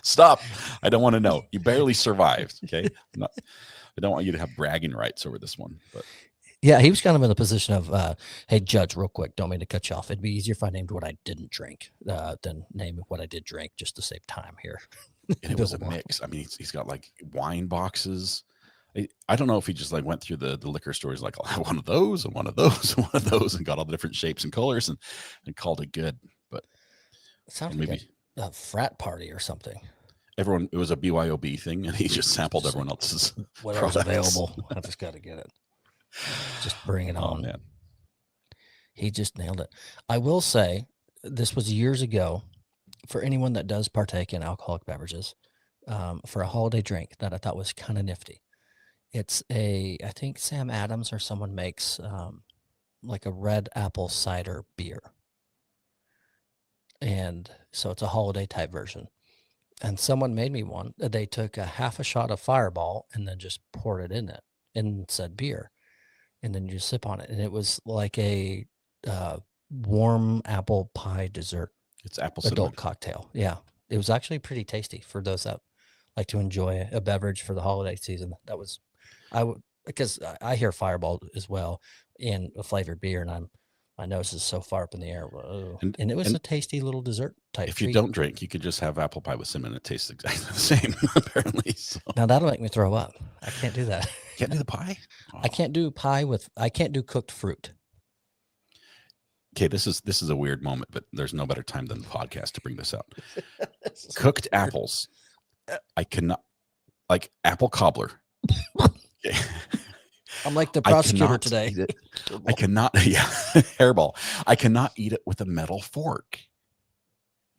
Stop. I don't want to know. You barely survived. Okay. I don't want you to have bragging rights over this one. But yeah, he was kind of in the position of, hey, Judge, real quick, don't mean to cut you off. It'd be easier if I named what I didn't drink than name what I did drink, just to save time here. And it was a mix. I mean, he's got like wine boxes. I don't know if he just like went through the liquor stores, like, I'll have one of those and one of those and one of those, and got all the different shapes and colors and called it good. But it sounds like a frat party or something. It was a BYOB thing, and he just sampled everyone else's whatever's available. I just got to get it. Just bring it on. Man. He just nailed it. I will say, this was years ago, for anyone that does partake in alcoholic beverages, for a holiday drink that I thought was kind of nifty. It's I think Sam Adams or someone makes like a red apple cider beer. And so it's a holiday type version. And someone made me one. They took a half a shot of Fireball and then just poured it in said beer. And then you just sip on it. And it was like a warm apple pie dessert. It's apple adult cinnamon cocktail. Yeah. It was actually pretty tasty for those that like to enjoy a beverage for the holiday season. That was, because I hear Fireball as well in a flavored beer, and my nose is so far up in the air. And it was a tasty little dessert type. If you don't drink, you could just have apple pie with cinnamon. It tastes exactly the same, apparently. So. Now that'll make me throw up. I can't do that. Can't do the pie? Oh. I can't do cooked fruit. Okay, this is a weird moment, but there's no better time than the podcast to bring this up. Cooked apples. I cannot, like apple cobbler. Okay. I'm like the prosecutor today. I cannot, hairball. I cannot eat it with a metal fork.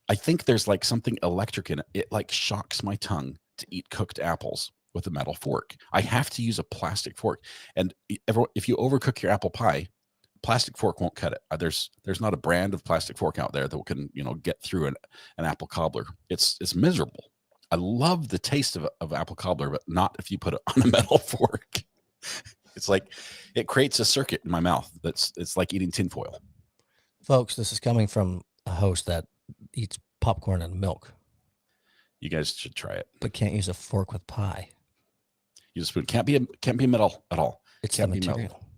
I think there's like something electric in it. It like shocks my tongue to eat cooked apples with a metal fork. I have to use a plastic fork. And if you overcook your apple pie, plastic fork won't cut it. There's not a brand of plastic fork out there that can, get through an apple cobbler. It's miserable. I love the taste of apple cobbler, but not if you put it on a metal fork. It's like it creates a circuit in my mouth. It's like eating tinfoil. Folks, this is coming from a host that eats popcorn and milk. You guys should try it. But can't use a fork with pie. Use a spoon. Can't be metal at all. It's can't the be material. Metal.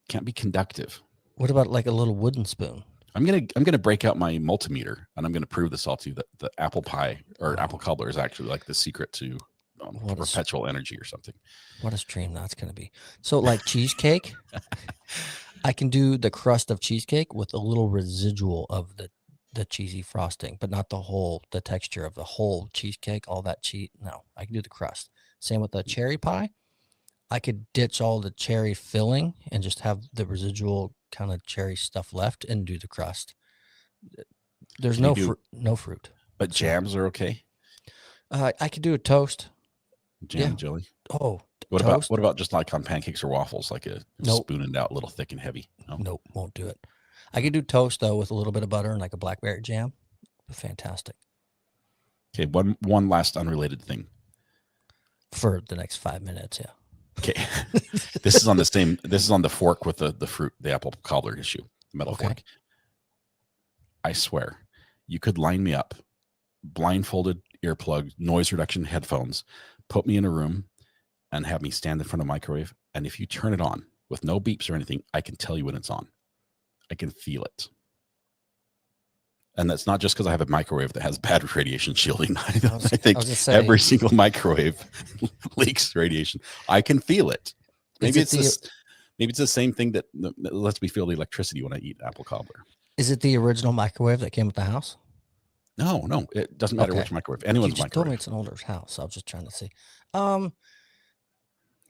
Can't be conductive. What about like a little wooden spoon? I'm gonna break out my multimeter, and I'm gonna prove this all to you, that the apple pie or apple cobbler is actually like the secret to perpetual energy or something. What a stream that's gonna be. So like cheesecake, I can do the crust of cheesecake with a little residual of the cheesy frosting, but not the texture of the whole cheesecake, all that cheese. No, I can do the crust. Same with the cherry pie. I could ditch all the cherry filling and just have the residual kind of cherry stuff left and do the crust. There's no fruit. But jams are okay. I could do a toast. Jam and jelly. Oh, what about just like on pancakes or waffles, like a spoon it out, a little thick and heavy? Nope, won't do it. I could do toast though with a little bit of butter and like a blackberry jam. Fantastic. Okay, one last unrelated thing. for the next 5 minutes. Yeah. Okay. This is on the fork with the fruit, the apple cobbler issue, metal Okay. fork. I swear, you could line me up, blindfolded, earplugged, noise reduction headphones, put me in a room and have me stand in front of a microwave. And if you turn it on with no beeps or anything, I can tell you when it's on. I can feel it. And that's not just because I have a microwave that has bad radiation shielding. I think every single microwave leaks radiation. I can feel it. Maybe it's the same thing that lets me feel the electricity when I eat apple cobbler. Is it the original microwave that came with the house? No, it doesn't matter which microwave. Anyone's microwave. You told me it's an older house. I was just trying to see.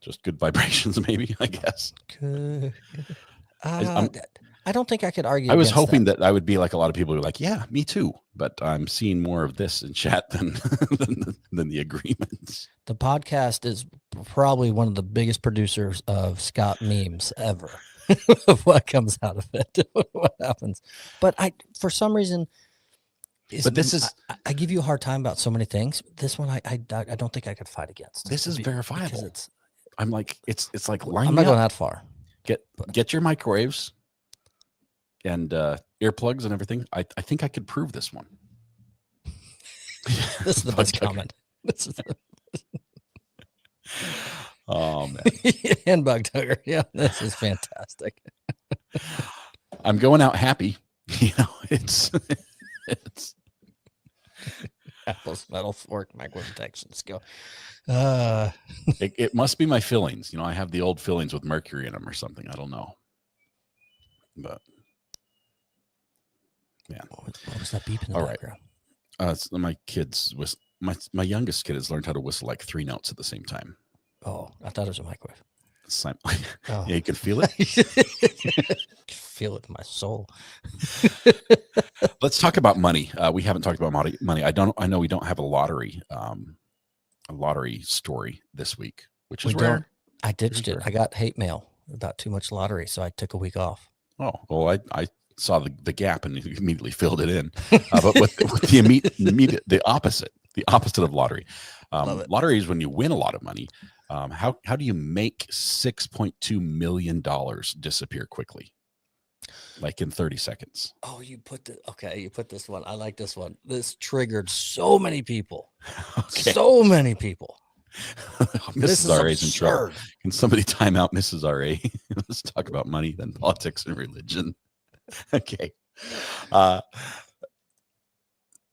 Just good vibrations, maybe, I guess. Good. I don't think I could argue. I was hoping that I would be like a lot of people who are like, yeah, me too. But I'm seeing more of this in chat than the agreements. The podcast is probably one of the biggest producers of Scott memes ever. Of what comes out of it, what happens. But for some reason, I give you a hard time about so many things. This one, I don't think I could fight against. This is verifiable. I'm like, it's like line. I'm not going that far. Get your microwaves and earplugs and everything. I think I could prove this one. This is the best comment. This is oh man. And bug tugger. Yeah, this is fantastic. I'm going out happy. It's Apple's metal fork microwave protection skill. It must be my fillings. I have the old fillings with mercury in them or something. I don't know. But man, what was that beep in the background? My kids my youngest kid has learned how to whistle like 3 notes at the same time. Oh, I thought it was a microwave. Yeah, you can feel it. Feel it in my soul. Let's talk about money. We haven't talked about money. I know we don't have a lottery story this week, which is rare. I ditched it. I got hate mail about too much lottery, so I took a week off. Oh, well, I saw the gap and immediately filled it in. But with the immediate, the opposite of lottery. Lottery is when you win a lot of money. How do you make $6.2 million disappear quickly? Like in 30 seconds. Oh, you put this one. I like this one. This triggered so many people. Okay. So many people. Mrs. RA is in trouble. Can somebody time out Mrs. RA? Let's talk about money, then politics and religion. Okay.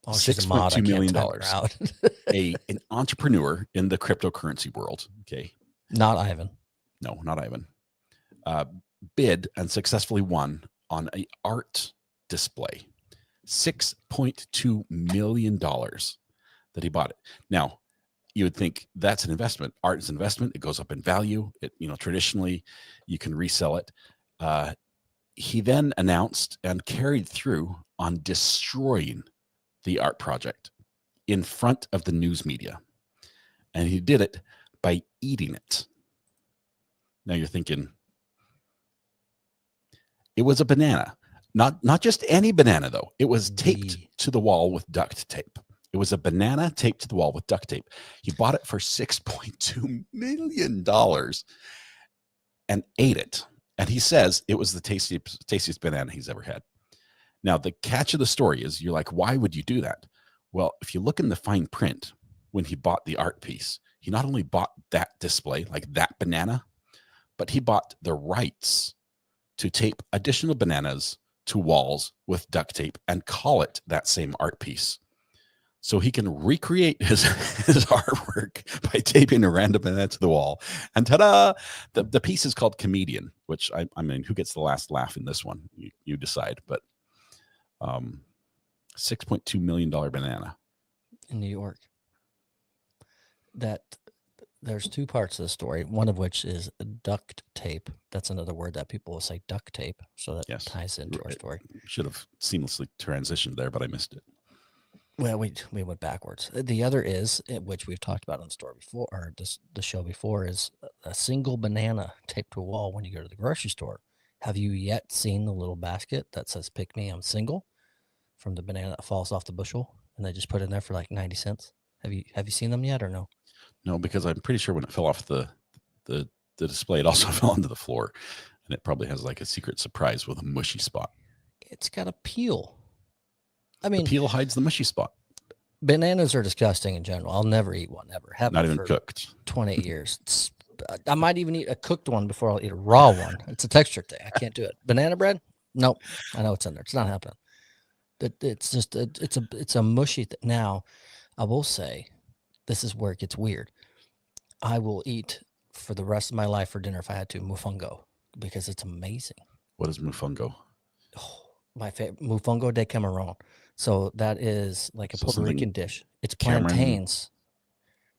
$6.2 million. An entrepreneur in the cryptocurrency world. Okay. Not Ivan. No, not Ivan. Bid and successfully won on an art display. $6.2 million that he bought it. Now, you would think that's an investment. Art is an investment. It goes up in value. Traditionally, you can resell it. He then announced and carried through on destroying the art project in front of the news media. And he did it by eating it. Now you're thinking, it was a banana. Not just any banana, though. It was taped to the wall with duct tape. It was a banana taped to the wall with duct tape. He bought it for $6.2 million and ate it. And he says it was the tastiest banana he's ever had. Now, the catch of the story is you're like, why would you do that? Well, if you look in the fine print, when he bought the art piece, he not only bought that display, like that banana, but he bought the rights to tape additional bananas to walls with duct tape and call it that same art piece. So he can recreate his artwork by taping a random banana to the wall. And ta-da! The piece is called Comedian, which I mean, who gets the last laugh in this one? You decide. But $6.2 million banana. In New York. That there's 2 parts of the story, one of which is duct tape. That's another word that people will say, duct tape. So that ties into our story. Should have seamlessly transitioned there, but I missed it. Well, we went backwards. The other is, which we've talked about on the store before, or the show before, is a single banana taped to a wall when you go to the grocery store. Have you yet seen the little basket that says "Pick me, I'm single" from the banana that falls off the bushel, and they just put it in there for like 90 cents? Have you seen them yet or no? No, because I'm pretty sure when it fell off the display, it also fell onto the floor, and it probably has like a secret surprise with a mushy spot. It's got a peel. I The mean, peel hides the mushy spot. bananas are disgusting in general. I'll never eat one, ever. Not Haven't even for cooked. 28 years. I might even eat a cooked one before I'll eat a raw one. It's a texture thing. I can't do it. Banana bread? Nope. I know it's in there. It's not happening. It's just it's a mushy thing. Now, I will say, this is where it gets weird. I will eat for the rest of my life for dinner if I had to mofongo because it's amazing. What is mofongo? Oh, my favorite mofongo de Cameron. So that is like a So Puerto something Rican dish. It's Cameron- plantains,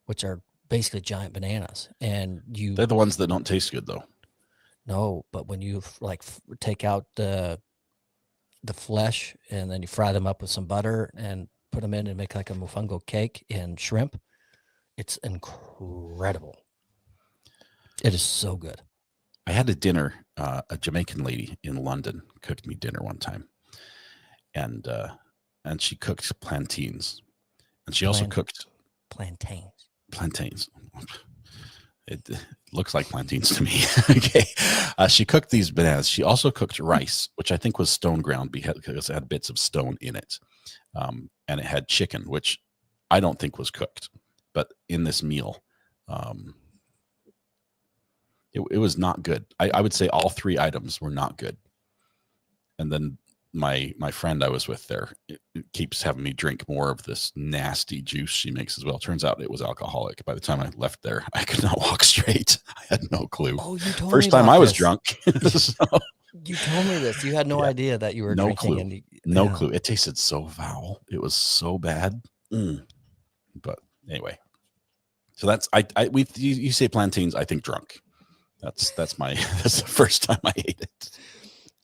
which are basically giant bananas, and They're the ones that don't taste good, though. no, but when you take out the flesh and then you fry them up with some butter and put them in and make like a mofongo cake and shrimp, it's incredible. It is so good. I had a dinner. A Jamaican lady in London cooked me dinner one time, and she cooked plantains, and she also cooked plantains. It looks like plantains to me. Okay. She cooked these bananas. She also cooked rice, which I think was stone ground because it had bits of stone in it. And it had chicken, which I don't think was cooked. But in this meal, it was not good. I would say all three items were not good. And then my friend I was with there it keeps having me drink more of this nasty juice she makes as well. Turns out it was alcoholic. By the time I left there, I could not walk straight. I had no clue. Oh, you told First me time about I was this. drunk. So, You told me this. You had no idea that you were no drinking. clue. No clue. It tasted so foul. It was so bad. But anyway, so that's you say plantains, I think drunk. That's the first time I ate it.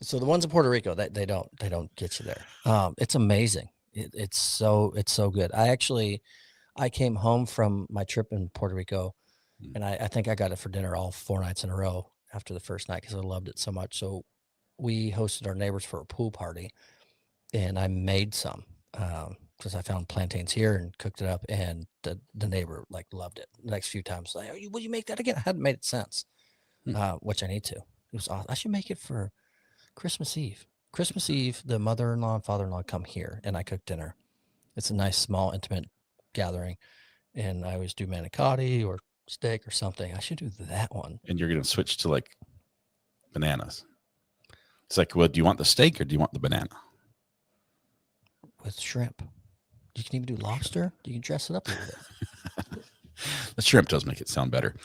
So the ones in Puerto Rico, they don't get you there. It's amazing. It's so good. I came home from my trip in Puerto Rico, and I think I got it for dinner all 4 nights in a row after the first night because I loved it so much. So we hosted our neighbors for a pool party, and I made some because I found plantains here and cooked it up, and the neighbor loved it. The next few times, like, will you make that again? I hadn't made it since, which I need to. It was awesome. I should make it for Christmas Eve. Christmas Eve, the mother-in-law and father-in-law come here, and I cook dinner. It's a nice, small, intimate gathering, and I always do manicotti or steak or something. I should do that one. And you're going to switch to like bananas. It's like, well, do you want the steak or do you want the banana? With shrimp. You can even do lobster. You can dress it up a little bit. The shrimp does make it sound better.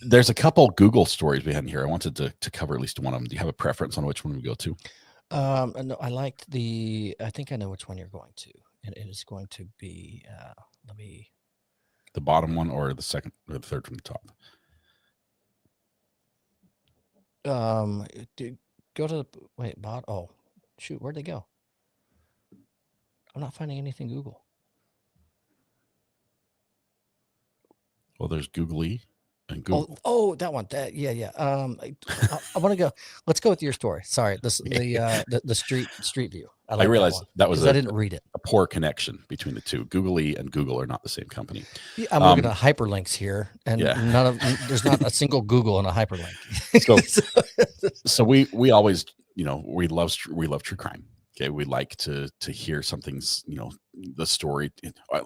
There's a couple Google stories we had in here. I wanted to cover at least one of them. Do you have a preference on which one we go to? No, I liked I think I know which one you're going to. And it is going to be, the bottom one or the second or the third from the top? Go to oh, shoot, where'd they go? I'm not finding anything Google. Well, there's Googly and Google. Oh, that one. Yeah. I want to go. Let's go with your story. Sorry, the street view. I realized that was I didn't read it. A poor connection between the two. Googly and Google are not the same company. Yeah, I'm looking at hyperlinks here, and there's not a single Google in a hyperlink. So we always, we love true crime. Okay, we like to hear something's, the story.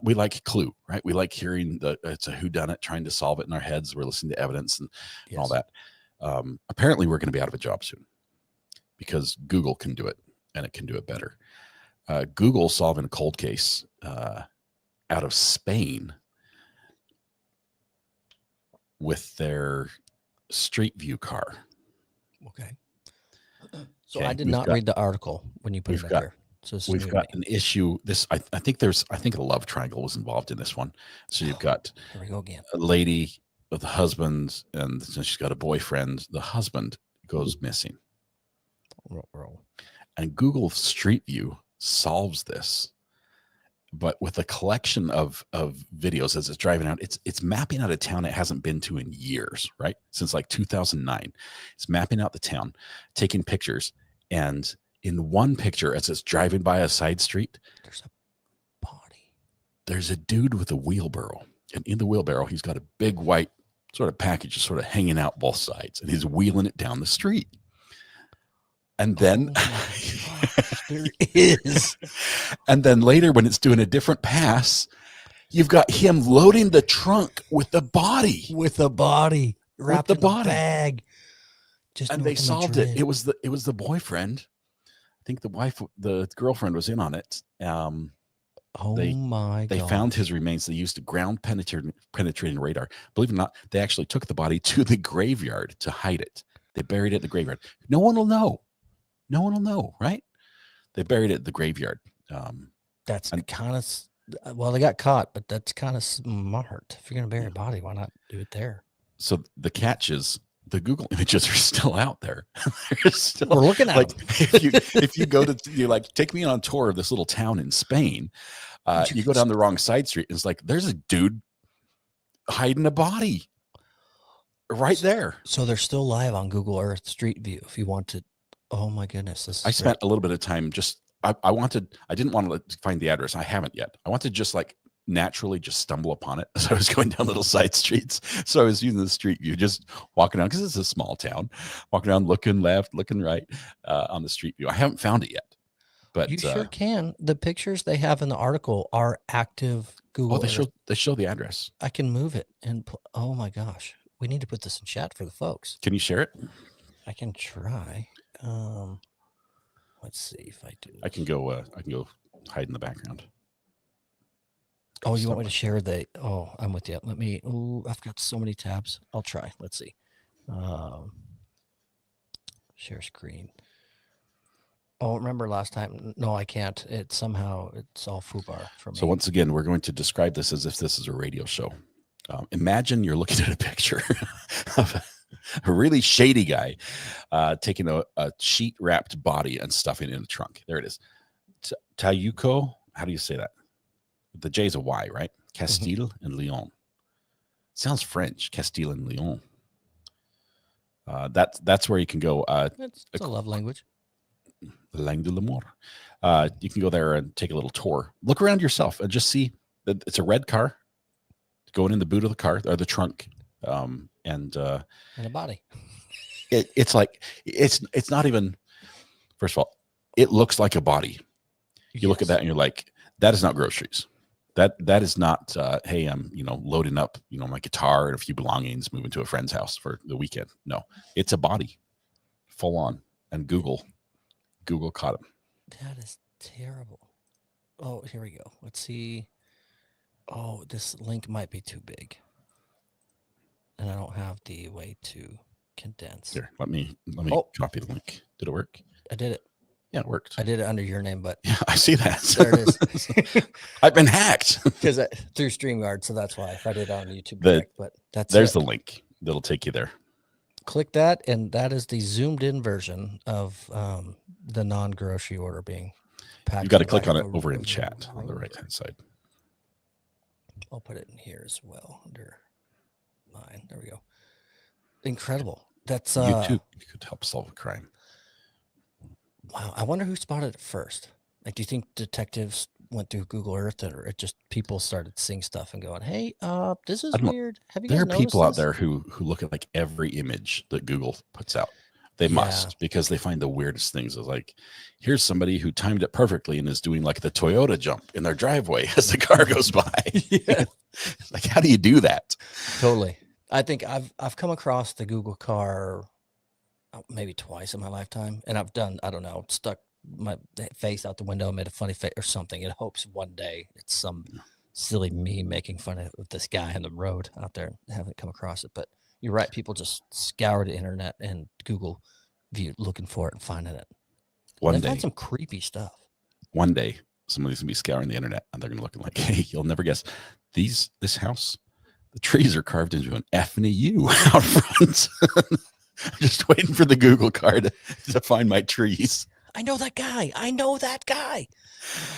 We like Clue, right? We like hearing it's a whodunit, trying to solve it in our heads. We're listening to evidence and all that. Apparently, we're going to be out of a job soon because Google can do it, and it can do it better. Google solving a cold case out of Spain with their Street View car. Okay. So I did not read the article when you put it up here. So we've got an issue. I think a love triangle was involved in this one. So you've got here we go again. A lady with a husband, and she's got a boyfriend. The husband goes missing. And Google Street View solves this, but with a collection of videos as it's driving out. It's mapping out a town it hasn't been to in years, right? Since like 2009. It's mapping out the town, taking pictures, and in one picture, as it's driving by a side street, there's a body. There's a dude with a wheelbarrow And in the wheelbarrow, he's got a big white sort of package just sort of hanging out both sides, and he's wheeling it down the street. And then there is. And then later when it's doing a different pass, you've got him loading the trunk with the body. Wrapped in a bag. And they solved it. It was the boyfriend. I think the girlfriend was in on it. They found his remains. They used a ground penetrating radar. Believe it or not, they actually took the body to the graveyard to hide it. They buried it in the graveyard. No one will know. No one will know, right? They buried it in the graveyard. That's kind of, well, they got caught, but that's kind of smart. If you're going to bury a body, why not do it there? So the catch is the Google images are still out there. We're looking at them. if you go to, you like, take me on a tour of this little town in Spain, you go down the wrong side street, and it's like, there's a dude hiding a body right there. So they're still live on Google Earth Street View if you want to. Oh my goodness. I spent a little bit of time just, I didn't want to find the address. I haven't yet. I want to just like naturally just stumble upon it as I was going down little side streets. So I was using the street view, just walking around, because it's a small town, walking around, looking left, looking right on the street view. I haven't found it yet, but you sure can. The pictures they have in the article are active Google. Oh, they show the address. I can move it and oh my gosh, we need to put this in chat for the folks. Can you share it? I can try. Let's see if I do. I can go hide in the background. Oh, you want me to share the? Oh, I'm with you. Let me. Oh, I've got so many tabs. I'll try. Let's see. Share screen. Oh, remember last time? No, I can't. It's all foobar for me. So once again, we're going to describe this as if this is a radio show. Imagine you're looking at a picture of a really shady guy taking a sheet wrapped body and stuffing it in the trunk. There it is. Tayuko. How do you say that? The J's a Y, right? Castile and Leon. Sounds French. Castile and Leon. That's where you can go. It's a love language. Langue de l'amour. You can go there and take a little tour. Look around yourself and just see that it's a red car going in the boot of the car or the trunk, and a body. It's like it's not even. First of all, it looks like a body. You look at that and you're like, that is not groceries. That is not. Hey, I'm loading up my guitar and a few belongings, moving to a friend's house for the weekend. No, it's a body, full on. And Google caught him. That is terrible. Oh, here we go. Let's see. Oh, this link might be too big, and I don't have the way to condense. Here, let me copy the link. Did it work? I did it. Yeah, it worked. I did it under your name, but yeah, I see that. There it is. I've been hacked because through StreamYard, so that's why I did it on YouTube. But there's the link that'll take you there. Click that, and that is the zoomed in version of the non-grocery order being packed. You got to click on it over in chat on the right hand side. I'll put it in here as well under mine. There we go. Incredible. That's YouTube could help solve a crime. Wow. I wonder who spotted it first. Like, do you think detectives went through Google Earth, or it just people started seeing stuff and going, "Hey, this is weird." Have you? There guys are people noticed out there who look at like every image that Google puts out. They must, because they find the weirdest things. It's like, here's somebody who timed it perfectly and is doing like the Toyota jump in their driveway as the car goes by. Yeah. Like, how do you do that? Totally. I think I've come across the Google car maybe twice in my lifetime, and I've done, I don't know, stuck my face out the window, made a funny face or something in hopes one day it's some silly me making fun of this guy on the road out there. I haven't come across it, but you're right. People just scour the internet and Google view looking for it and finding it. One day, find some creepy stuff. One day, somebody's gonna be scouring the internet and they're gonna look like, hey, you'll never guess. This house, the trees are carved into an F and a U out front. I'm just waiting for the Google card to find my trees. I know that guy.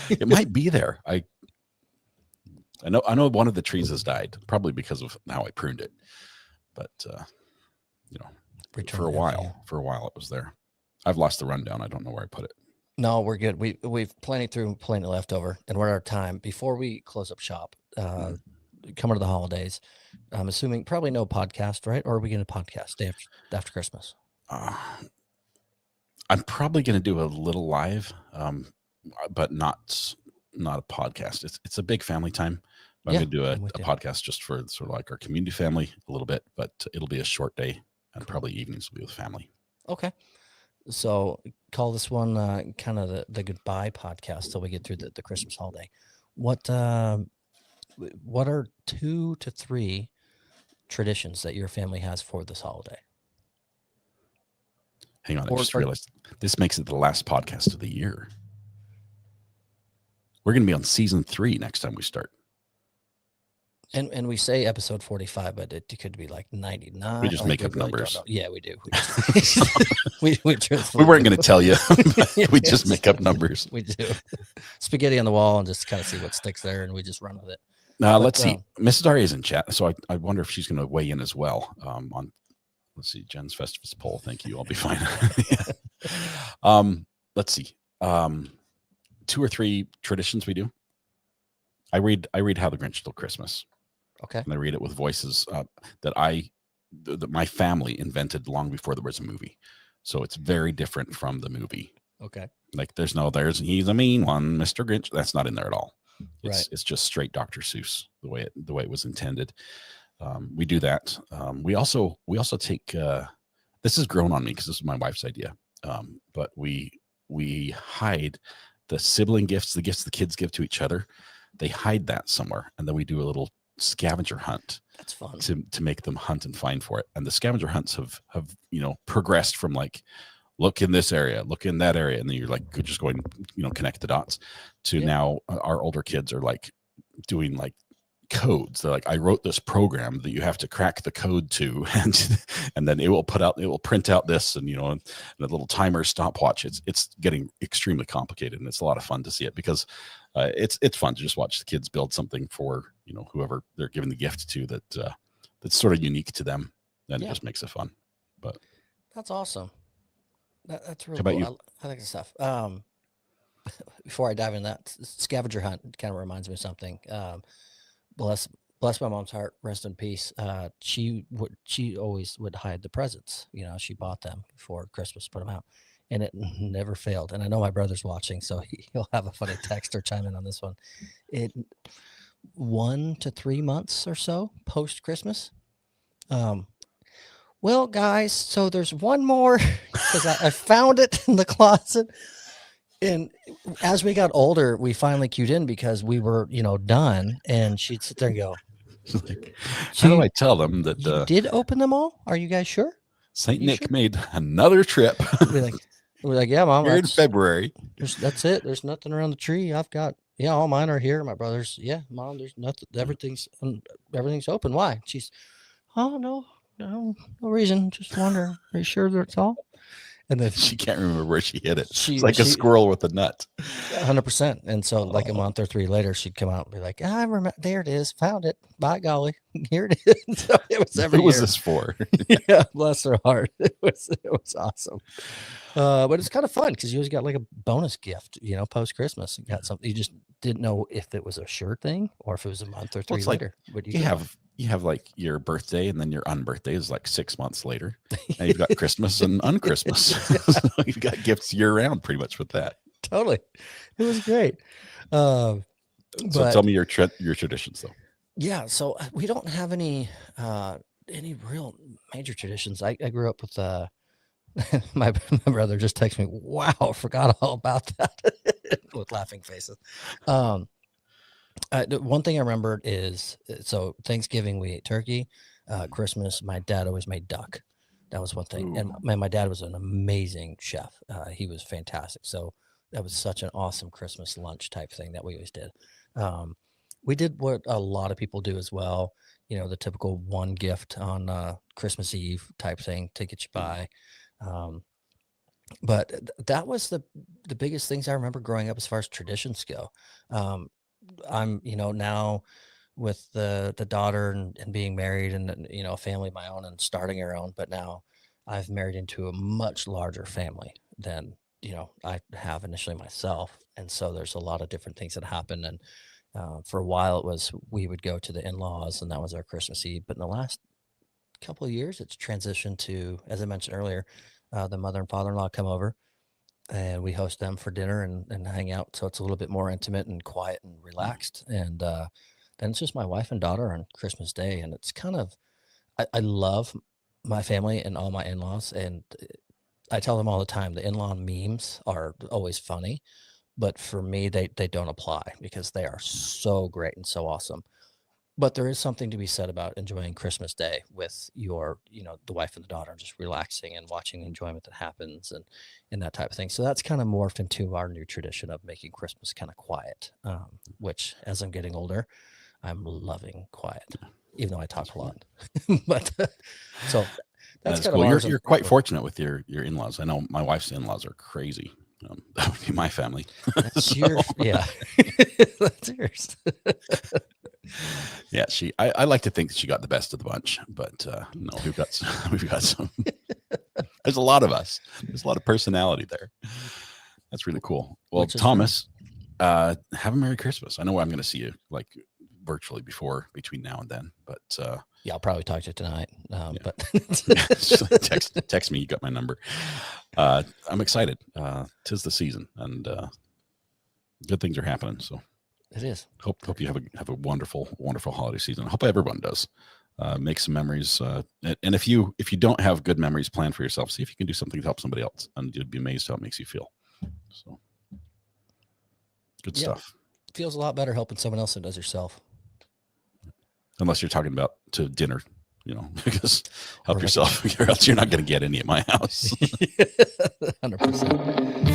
It might be there. I know one of the trees has died, probably because of how I pruned it. But for a while it was there. I've lost the rundown. I don't know where I put it. No, we're good. We've plenty through, plenty left over, and we're out of time. Before we close up shop, coming to the holidays, I'm assuming probably no podcast, right? Or are we going to podcast day after Christmas? I'm probably going to do a little live, but not a podcast. It's a big family time. I'm going to do a podcast just for sort of like our community family a little bit, but it'll be a short day, and probably evenings will be with family. Okay. So call this one kind of the goodbye podcast till we get through the Christmas holiday. What are 2 to 3 traditions that your family has for this holiday? Hang on, I just realized this makes it the last podcast of the year. We're going to be on season 3 next time we start. And we say episode 45, but it could be like 99. We just make up numbers. Yeah, we do. We weren't going to tell you. We just make up numbers. We do. Spaghetti on the wall and just kind of see what sticks there, and we just run with it. Now, let's see. Mrs. Ari is in chat, so I wonder if she's going to weigh in as well on, let's see, Jen's Festivus poll. Thank you. I'll be fine. Let's see. 2 or 3 traditions we do. I read How the Grinch Stole Christmas. Okay. And I read it with voices that my family invented long before there was a movie. So it's very different from the movie. Okay. Like he's a mean one, Mr. Grinch. That's not in there at all. It's just straight Dr. Seuss, the way it was intended. We do that. We also take, this has grown on me because this is my wife's idea. But we hide the sibling gifts, the gifts the kids give to each other. They hide that somewhere, and then we do a little scavenger hunt. That's fun to make them hunt and find for it. And the scavenger hunts have progressed from like, look in this area, look in that area, and then you're like just going connect the dots to now our older kids are like doing like codes. They're like, I wrote this program that you have to crack the code to, and then it will print out this and and a little timer stopwatch. It's getting extremely complicated, and it's a lot of fun to see it because it's fun to just watch the kids build something for whoever they're giving the gift to that's sort of unique to them, and it just makes it fun. But that's awesome. That's really cool. How about you? I like the stuff. Before I dive in that scavenger hunt, kind of reminds me of something. Bless my mom's heart, rest in peace. She always would hide the presents. She bought them before Christmas, put them out, and it never failed. And I know my brother's watching, so he'll have a funny text or chime in on this one. 1 to 3 months or so post Christmas. Well, guys, so there's one more because I found it in the closet. And as we got older, we finally cued in because we were, done. And she'd sit there and go, how do I tell them that you did open them all? Are you guys sure? Saint Nick made another trip. We're like, yeah, Mom. Here in February. That's it. There's nothing around the tree. I've got, all mine are here. My brother's, Mom, there's nothing. Everything's open. Why? She's, oh, no reason. Just wondering. Are you sure that's all? And then she can't remember where she hid it. It's like a squirrel with a nut. 100%. And so like a month or 3 later, she'd come out and be like, I remember, there it is. Found it. By golly. Here it is. So it was every year. What was this for? Yeah, bless her heart. It was awesome. But it's kind of fun because you always got like a bonus gift, post Christmas. You got something. You just didn't know if it was a sure thing or if it was a month or 3 later. Like, you have like your birthday, and then your unbirthday is like 6 months later. And you've got Christmas and unchristmas. So you've got gifts year round pretty much with that. Totally. It was great. So tell me your traditions though. Yeah. So we don't have any real major traditions. I grew up with my brother just texted me, wow, forgot all about that with laughing faces. The one thing I remembered is, so Thanksgiving we ate turkey. Christmas, my dad always made duck. That was one thing. Ooh. And my dad was an amazing chef. He was fantastic. So that was such an awesome Christmas lunch type thing that we always did. We did what a lot of people do as well. The typical one gift on Christmas Eve type thing to get you by. But that was the biggest things I remember growing up as far as traditions go. I'm, now with the daughter and being married and, a family of my own and starting our own, but now I've married into a much larger family than, I have initially myself. And so there's a lot of different things that happen. And For a while, it was we would go to the in-laws, and that was our Christmas Eve. But in the last couple of years, it's transitioned to, as I mentioned earlier, the mother and father-in-law come over, and we host them for dinner and hang out. So it's a little bit more intimate and quiet and relaxed. And then it's just my wife and daughter on Christmas Day, and it's kind of I love my family and all my in-laws, and I tell them all the time the in-law memes are always funny, but for me they don't apply because they are so great and so awesome. But there is something to be said about enjoying Christmas Day with your, the wife and the daughter, just relaxing and watching the enjoyment that happens and that type of thing. So that's kind of morphed into our new tradition of making Christmas kind of quiet, which as I'm getting older, I'm loving quiet, even though I talk a lot. But so that's kind cool. of You're quite fortunate with your in-laws. I know my wife's in-laws are crazy. That would be my family. That's yours. Yeah. That's yours. Yeah, I like to think that she got the best of the bunch, but no, we've got some. There's a lot of us. There's a lot of personality there. That's really cool. Well, Thomas, have a Merry Christmas. I know I'm going to see you like virtually between now and then, but yeah, I'll probably talk to you tonight. Yeah. But text me. You got my number. I'm excited. 'Tis the season, and good things are happening. So it is. Hope you have a wonderful holiday season. I hope everyone does. Make some memories, and if you don't have good memories planned for yourself, see if you can do something to help somebody else, and you'd be amazed how it makes you feel. So good stuff. It feels a lot better helping someone else than it does yourself. Unless you're talking about to dinner, because help yourself, or else you're not going to get any at my house. 100%.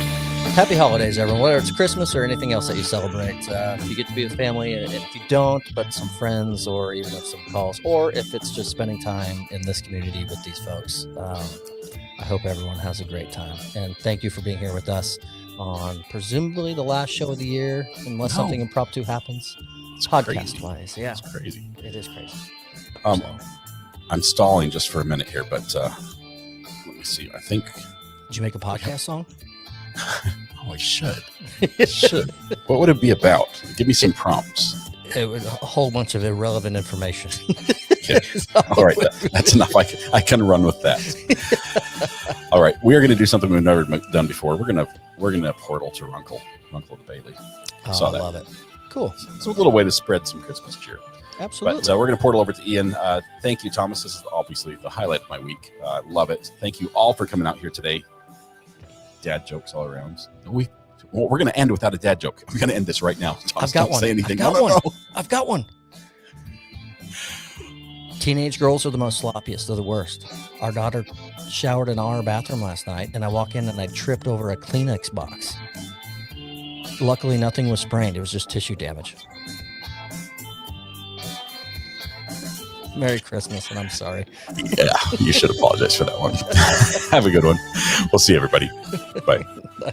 Happy holidays, everyone. Whether it's Christmas or anything else that you celebrate, if you get to be with family, and if you don't, but some friends, or even if some calls, or if it's just spending time in this community with these folks, I hope everyone has a great time. And thank you for being here with us on presumably the last show of the year, unless something impromptu happens. Podcast-wise, yeah. It's crazy. It is crazy. I'm stalling just for a minute here, but let me see. I think. Did you make a podcast song? Oh, I should. What would it be about? Give me some prompts. It was a whole bunch of irrelevant information. Okay. All right, that's enough. I can run with that. All right, we are going to do something we've never done before. We're gonna portal to Runkle the Bailey. I love it. Cool. It's a little way to spread some Christmas cheer. Absolutely. But we're going to portal over to Ian. Thank you, Thomas. This is obviously the highlight of my week. Love it. Thank you all for coming out here today. Dad jokes all around. We're going to end without a dad joke. I'm going to end this right now. Thomas, I've got one. Say anything. I've got one. Teenage girls are the most sloppiest. They're the worst. Our daughter showered in our bathroom last night, and I walk in and I tripped over a Kleenex box. Luckily, nothing was sprained. It was just tissue damage. Merry Christmas, and I'm sorry. Yeah, you should apologize for that one. Have a good one. We'll see everybody. Bye. Bye.